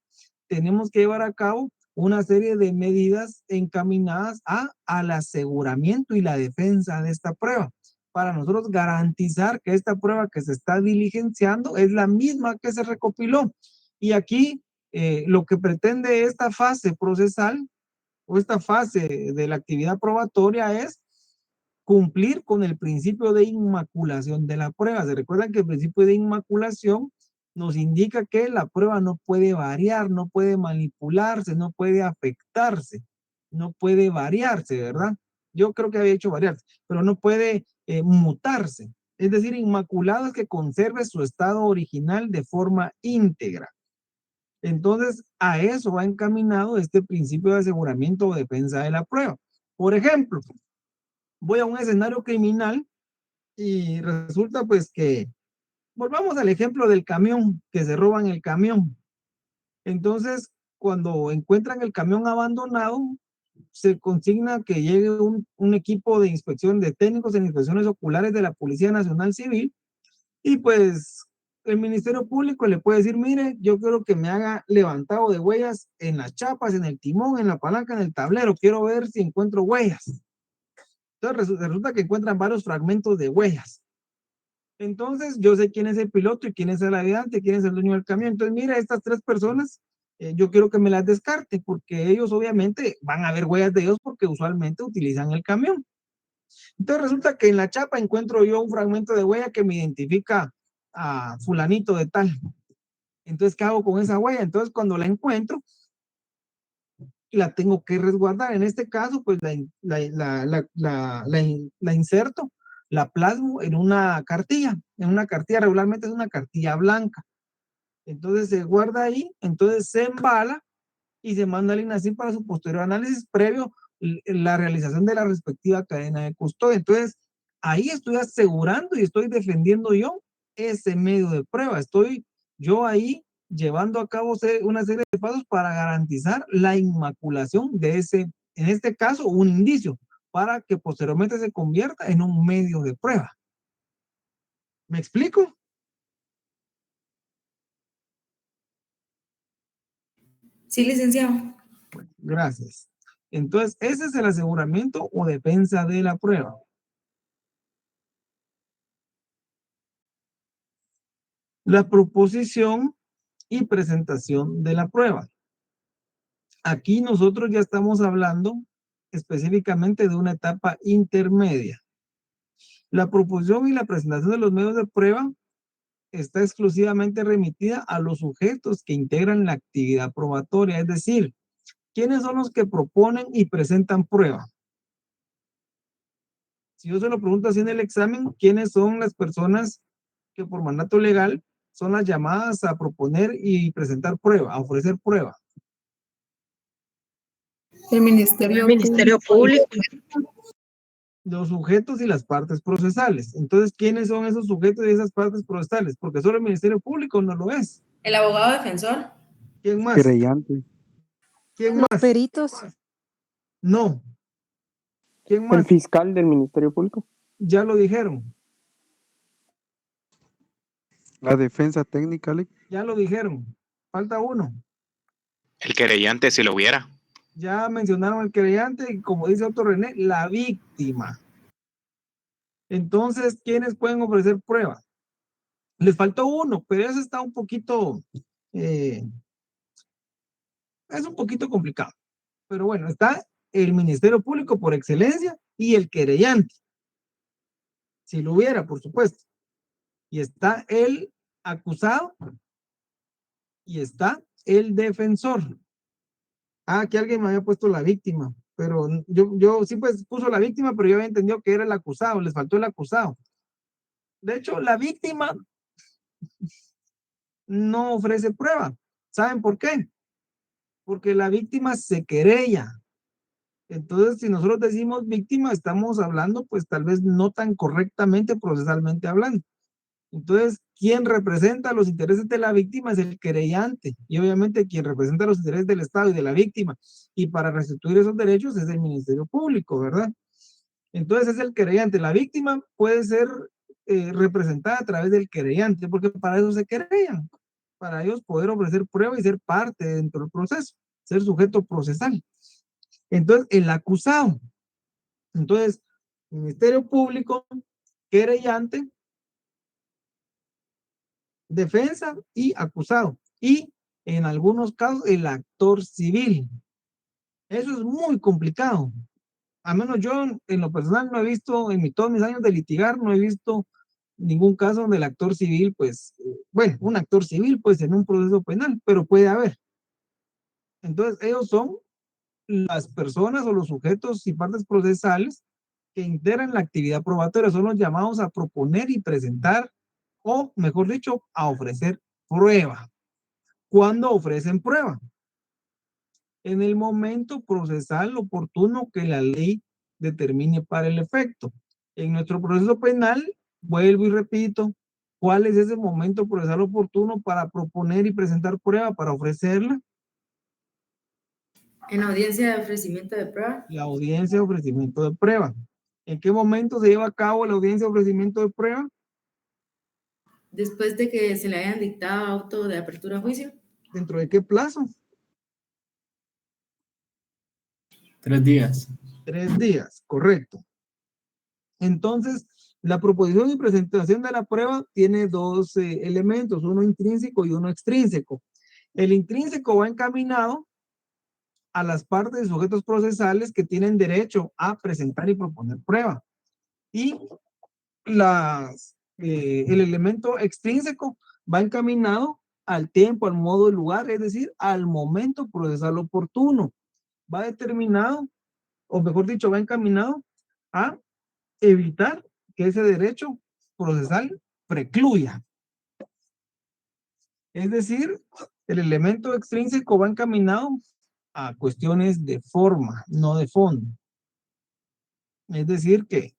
tenemos que llevar a cabo una serie de medidas encaminadas al aseguramiento y la defensa de esta prueba, para nosotros garantizar que esta prueba que se está diligenciando es la misma que se recopiló. Y aquí lo que pretende esta fase procesal o esta fase de la actividad probatoria es cumplir con el principio de inmaculación de la prueba. Se recuerdan que el principio de inmaculación nos indica que la prueba no puede variar, no puede manipularse, no puede afectarse, no puede variarse, ¿verdad? Yo creo que había hecho variarse, pero no puede mutarse. Es decir, inmaculado es que conserve su estado original de forma íntegra. Entonces, a eso va encaminado este principio de aseguramiento o defensa de la prueba. Por ejemplo, voy a un escenario criminal y resulta pues que, volvamos al ejemplo del camión, que se roban el camión. Entonces, cuando encuentran el camión abandonado, se consigna que llegue un equipo de inspección de técnicos en inspecciones oculares de la Policía Nacional Civil y pues el Ministerio Público le puede decir, mire, yo quiero que me haga levantado de huellas en las chapas, en el timón, en la palanca, en el tablero, quiero ver si encuentro huellas. Entonces resulta que encuentran varios fragmentos de huellas. Entonces yo sé quién es el piloto y quién es el ayudante, quién es el dueño del camión. Entonces mira, estas tres personas, yo quiero que me las descarte porque ellos obviamente van a ver huellas de ellos porque usualmente utilizan el camión. Entonces resulta que en la chapa encuentro yo un fragmento de huella que me identifica a fulanito de tal. Entonces, ¿qué hago con esa huella? Entonces, cuando la encuentro, la tengo que resguardar. En este caso, pues la inserto, la plasmo en una cartilla. En una cartilla, regularmente es una cartilla blanca. Entonces se guarda ahí, entonces se embala y se manda al INACIM para su posterior análisis previo la realización de la respectiva cadena de custodia. Entonces, ahí estoy asegurando y estoy defendiendo yo ese medio de prueba. Estoy yo ahí llevando a cabo una serie de pasos para garantizar la inmaculación de ese, en este caso, un indicio, para que posteriormente se convierta en un medio de prueba. ¿Me explico? Sí, licenciado. Bueno, gracias. Entonces, ese es el aseguramiento o defensa de la prueba. La proposición y presentación de la prueba. Aquí nosotros ya estamos hablando específicamente de una etapa intermedia. La proposición y la presentación de los medios de prueba está exclusivamente remitida a los sujetos que integran la actividad probatoria, es decir, ¿quiénes son los que proponen y presentan prueba? Si yo se lo pregunto así en el examen, ¿quiénes son las personas que por mandato legal son las llamadas a proponer y presentar prueba, a ofrecer prueba? El Ministerio Público. Los sujetos y las partes procesales. Entonces, ¿quiénes son esos sujetos y esas partes procesales? Porque solo el Ministerio Público no lo es. El abogado defensor. ¿Quién más? Querellante. ¿Quién Los más? peritos. No. ¿Quién El más? fiscal del Ministerio Público. Ya lo dijeron. La defensa técnica, Alex. Ya lo dijeron. Falta uno. El querellante, si lo hubiera. Ya mencionaron el querellante y como dice Otto René, la víctima. Entonces, ¿quiénes pueden ofrecer prueba? Les faltó uno, pero eso está un poquito, es un poquito complicado. Pero bueno, está el Ministerio Público por excelencia y el querellante. Si lo hubiera, por supuesto. Y está el acusado y está el defensor. Ah, que alguien me había puesto la víctima, pero yo sí pues puso la víctima, pero yo había entendido que era el acusado, les faltó el acusado. De hecho, la víctima no ofrece prueba. ¿Saben por qué? Porque la víctima se querella. Entonces, si nosotros decimos víctima, estamos hablando pues tal vez no tan correctamente procesalmente hablando. Entonces, quien representa los intereses de la víctima es el querellante y obviamente quien representa los intereses del Estado y de la víctima y para restituir esos derechos es el Ministerio Público, ¿verdad? Entonces es el querellante. La víctima puede ser representada a través del querellante porque para eso se querellan, para ellos poder ofrecer prueba y ser parte dentro del proceso, ser sujeto procesal. Entonces, el acusado. Entonces, Ministerio Público, querellante, defensa y acusado. Y en algunos casos el actor civil. Eso es muy complicado. A menos yo en lo personal no he visto, todos mis años de litigar, no he visto ningún caso donde el actor civil, pues, bueno, un actor civil, pues, en un proceso penal, pero puede haber. Entonces, ellos son las personas o los sujetos y partes procesales que integran la actividad probatoria, son los llamados a proponer y presentar, o mejor dicho, a ofrecer prueba. ¿Cuándo ofrecen prueba? En el momento procesal oportuno que la ley determine para el efecto. En nuestro proceso penal, vuelvo y repito, ¿cuál es ese momento procesal oportuno para proponer y presentar prueba, para ofrecerla? En audiencia de ofrecimiento de prueba. La audiencia de ofrecimiento de prueba. ¿En qué momento se lleva a cabo la audiencia de ofrecimiento de prueba? Después de que se le hayan dictado auto de apertura a juicio. ¿Dentro de qué plazo? 3 días. 3 días, correcto. Entonces, la proposición y presentación de la prueba tiene dos elementos, uno intrínseco y uno extrínseco. El intrínseco va encaminado a las partes y sujetos procesales que tienen derecho a presentar y proponer prueba. Y el elemento extrínseco va encaminado al tiempo, al modo y lugar, es decir, al momento procesal oportuno. Va determinado, o mejor dicho, va encaminado a evitar que ese derecho procesal precluya. Es decir, el elemento extrínseco va encaminado a cuestiones de forma, no de fondo. Es decir, que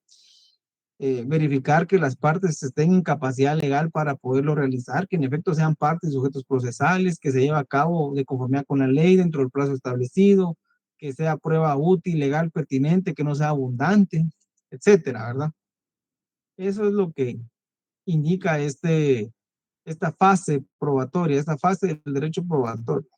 verificar que las partes estén en capacidad legal para poderlo realizar, que en efecto sean partes y sujetos procesales, que se lleve a cabo de conformidad con la ley dentro del plazo establecido, que sea prueba útil, legal, pertinente, que no sea abundante, etcétera, ¿verdad? Eso es lo que indica esta fase probatoria, esta fase del derecho probatorio.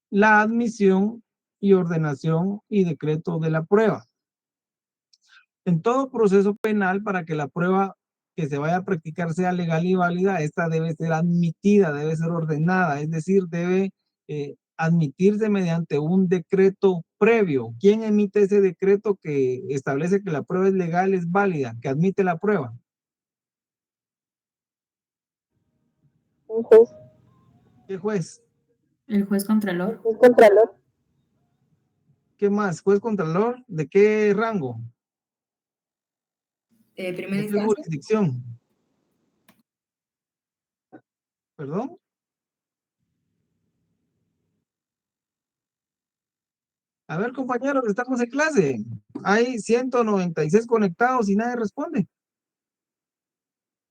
La admisión y ordenación y decreto de la prueba. En todo proceso penal, para que la prueba que se vaya a practicar sea legal y válida, esta debe ser admitida, debe ser ordenada, es decir, debe admitirse mediante un decreto previo. ¿Quién emite ese decreto que establece que la prueba es legal, es válida, que admite la prueba? Un juez. ¿Qué juez? El juez contralor. Un contralor. ¿Qué más? ¿Juez contralor? ¿De qué rango? Primera ¿De qué instancia. jurisdicción? ¿Perdón? A ver, compañeros, estamos en clase. Hay 196 conectados y nadie responde.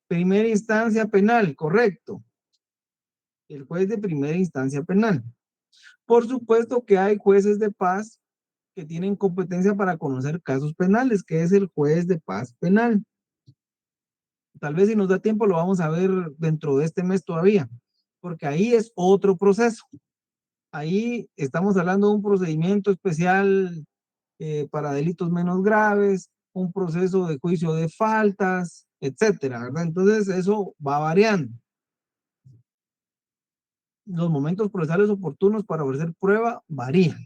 Primera instancia penal, correcto. El juez de primera instancia penal. Por supuesto que hay jueces de paz que tienen competencia para conocer casos penales, que es el juez de paz penal. Tal vez si nos da tiempo lo vamos a ver dentro de este mes todavía, porque ahí es otro proceso. Ahí estamos hablando de un procedimiento especial para delitos menos graves, un proceso de juicio de faltas, etcétera, ¿verdad? Entonces eso va variando. Los momentos procesales oportunos para ofrecer prueba varían.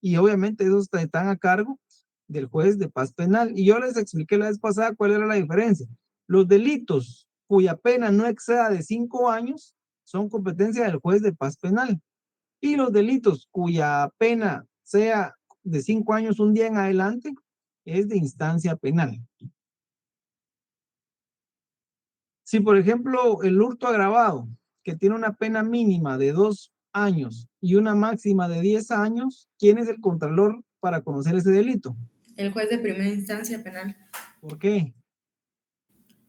Y obviamente esos están a cargo del juez de paz penal. Y yo les expliqué la vez pasada cuál era la diferencia. Los delitos cuya pena no exceda de 5 años son competencia del juez de paz penal. Y los delitos cuya pena sea de 5 años un día en adelante es de instancia penal. Si, por ejemplo, el hurto agravado, que tiene una pena mínima de 2 años y una máxima de 10 años, ¿quién es el contralor para conocer ese delito? El juez de primera instancia penal. ¿Por qué?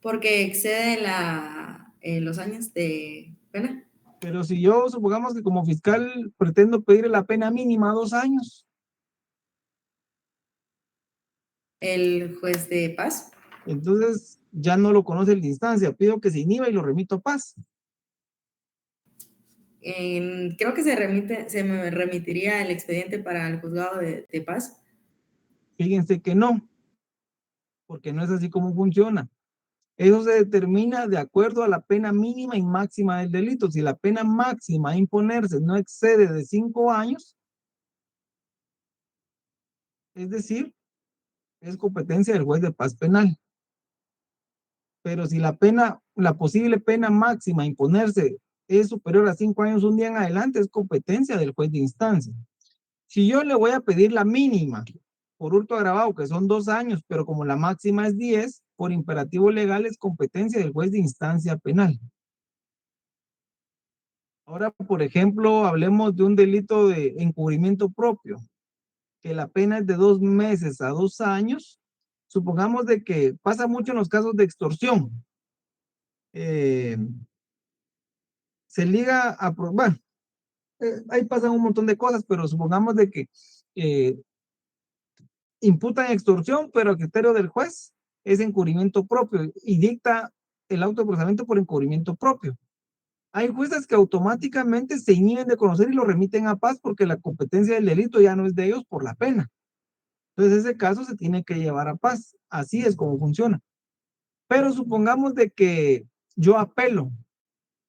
Porque excede los años de pena. Pero si yo, supongamos que como fiscal pretendo pedir la pena mínima 2 años. El juez de paz. Entonces ya no lo conoce el de instancia, pido que se inhiba y lo remito a paz. Creo que se me remitiría el expediente para el juzgado de paz. Fíjense que no, porque no es así como funciona. Eso se determina de acuerdo a la pena mínima y máxima del delito. Si la pena máxima a imponerse no excede de 5 años, es decir, es competencia del juez de paz penal. Pero si la posible pena máxima a imponerse es superior a 5 años un día en adelante, es competencia del juez de instancia. Si yo le voy a pedir la mínima por hurto agravado, que son 2 años, pero como la máxima es 10, por imperativo legal es competencia del juez de instancia penal. Ahora, por ejemplo, hablemos de un delito de encubrimiento propio, que la pena es de 2 meses a 2 años. Supongamos de que pasa mucho en los casos de extorsión. Se liga a, bueno, ahí pasan un montón de cosas, pero supongamos de que imputan extorsión, pero a criterio del juez es encubrimiento propio y dicta el auto de procesamiento por encubrimiento propio. Hay jueces que automáticamente se inhiben de conocer y lo remiten a paz porque la competencia del delito ya no es de ellos por la pena. Entonces ese caso se tiene que llevar a paz. Así es como funciona. Pero supongamos de que yo apelo.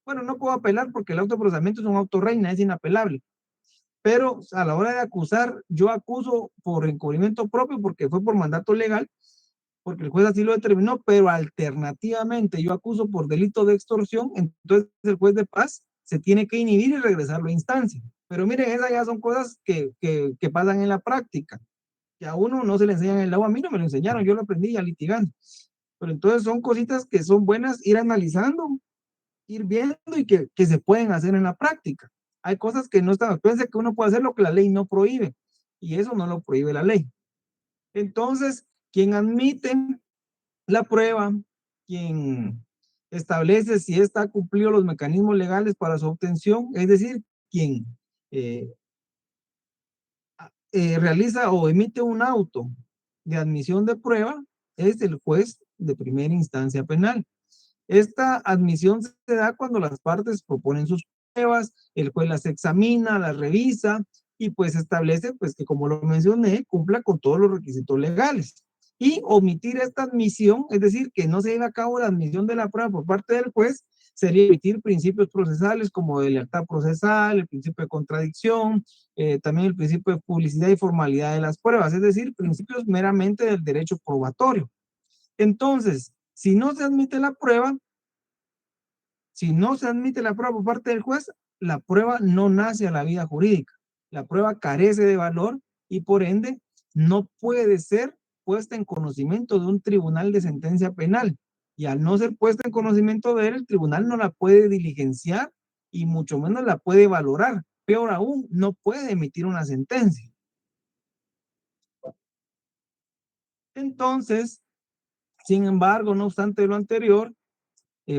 Bueno, no puedo apelar porque el auto de procesamiento es un auto reina, es inapelable. Pero a la hora de acusar, yo acuso por encubrimiento propio porque fue por mandato legal, porque el juez así lo determinó, pero alternativamente yo acuso por delito de extorsión, entonces el juez de paz se tiene que inhibir y regresarlo a instancia. Pero miren, esas ya son cosas que pasan en la práctica, que a uno no se le enseñan en el agua, a mí no me lo enseñaron, yo lo aprendí ya litigando. Pero entonces son cositas que son buenas ir analizando, ir viendo y que se pueden hacer en la práctica. Hay cosas que no están, acuérdense que uno puede hacer lo que la ley no prohíbe, y eso no lo prohíbe la ley. Entonces, quien admite la prueba, quien establece si está cumplido los mecanismos legales para su obtención, es decir, quien realiza o emite un auto de admisión de prueba, es el juez de primera instancia penal. Esta admisión se da cuando las partes proponen sus pruebas, el juez las examina, las revisa y pues establece pues que, como lo mencioné, cumpla con todos los requisitos legales. Y omitir esta admisión, es decir, que no se lleve a cabo la admisión de la prueba por parte del juez, sería emitir principios procesales como de lealtad procesal, el principio de contradicción, también el principio de publicidad y formalidad de las pruebas, es decir, principios meramente del derecho probatorio. Entonces, si no se admite la prueba, por parte del juez, la prueba no nace a la vida jurídica. La prueba carece de valor y por ende no puede ser puesta en conocimiento de un tribunal de sentencia penal. Y al no ser puesta en conocimiento de él, el tribunal no la puede diligenciar y mucho menos la puede valorar. Peor aún, no puede emitir una sentencia. Entonces, sin embargo, no obstante lo anterior,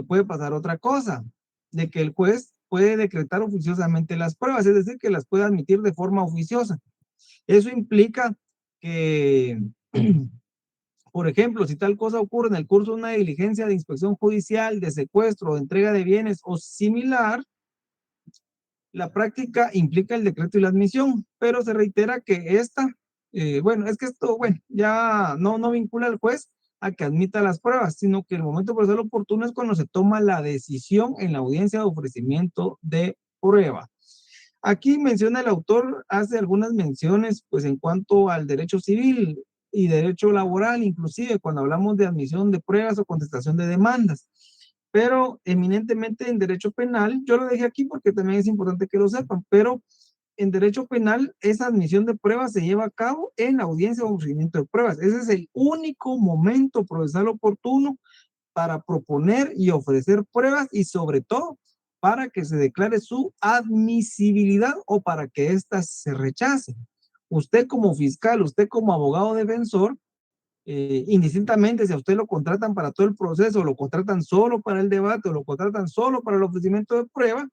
puede pasar otra cosa, de que el juez puede decretar oficiosamente las pruebas, es decir, que las puede admitir de forma oficiosa. Eso implica que, por ejemplo, si tal cosa ocurre en el curso de una diligencia de inspección judicial, de secuestro, de entrega de bienes o similar, la práctica implica el decreto y la admisión, pero se reitera que ya no vincula al juez a que admita las pruebas, sino que el momento procesal oportuno es cuando se toma la decisión en la audiencia de ofrecimiento de prueba. Aquí menciona el autor, hace algunas menciones pues en cuanto al derecho civil y derecho laboral, inclusive cuando hablamos de admisión de pruebas o contestación de demandas. Pero eminentemente en derecho penal, yo lo dejé aquí porque también es importante que lo sepan, pero en derecho penal esa admisión de pruebas se lleva a cabo en la audiencia de ofrecimiento de pruebas. Ese es el único momento procesal oportuno para proponer y ofrecer pruebas y sobre todo para que se declare su admisibilidad o para que éstas se rechacen. Usted como fiscal, usted como abogado defensor, indistintamente si a usted lo contratan para todo el proceso, lo contratan solo para el debate o lo contratan solo para el ofrecimiento de prueba,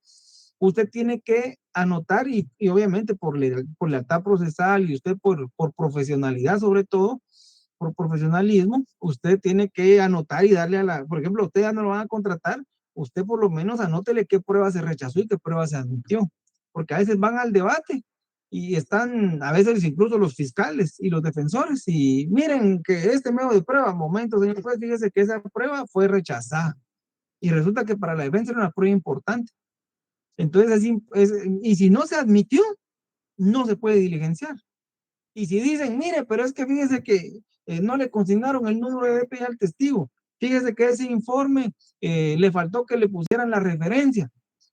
usted tiene que anotar y obviamente por lealtad procesal y usted por profesionalidad sobre todo, por profesionalismo, usted tiene que anotar y darle por ejemplo, usted ya no lo van a contratar, usted por lo menos anótele qué prueba se rechazó y qué prueba se admitió, porque a veces van al debate y están a veces incluso los fiscales y los defensores y miren que este medio de prueba, momento señor juez, fíjese que esa prueba fue rechazada y resulta que para la defensa era una prueba importante. Entonces, y si no se admitió, no se puede diligenciar. Y si dicen, mire, pero es que fíjese que no le consignaron el número de DPI al testigo. Fíjese que ese informe le faltó que le pusieran la referencia,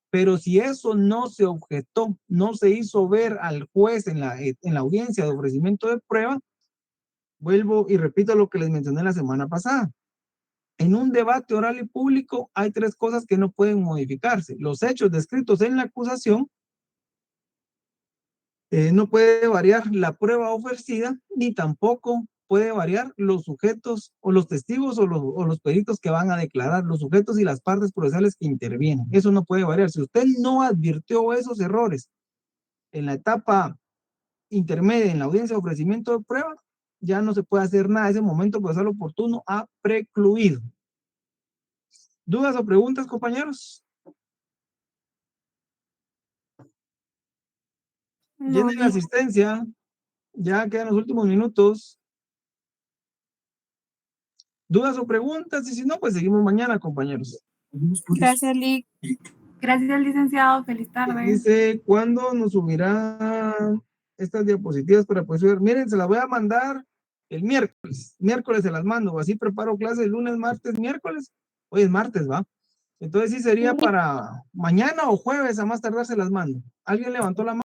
pero si eso no se objetó, no se hizo ver al juez en la audiencia de ofrecimiento de prueba, vuelvo y repito lo que les mencioné la semana pasada. En un debate oral y público hay tres cosas que no pueden modificarse. Los hechos descritos en la acusación, no puede variar la prueba ofrecida, ni tampoco puede variar los sujetos o los testigos o los peritos que van a declarar, los sujetos y las partes procesales que intervienen. Eso no puede variar. Si usted no advirtió esos errores en la etapa intermedia, en la audiencia de ofrecimiento de prueba, ya no se puede hacer nada. Ese momento procesal oportuno ha precluido. ¿Dudas o preguntas, compañeros? Llenen la asistencia. Ya quedan los últimos minutos. ¿Dudas o preguntas? Y si no, pues seguimos mañana, compañeros. Gracias, Lic. Gracias, licenciado. Feliz tarde. Dice, ¿cuándo nos subirá estas diapositivas para poder subir? Miren, se las voy a mandar el miércoles. Miércoles se las mando. Así preparo clases lunes, martes, miércoles. Hoy es martes, ¿va? Entonces sí sería para mañana o jueves, a más tardar se las mando. ¿Alguien levantó la mano?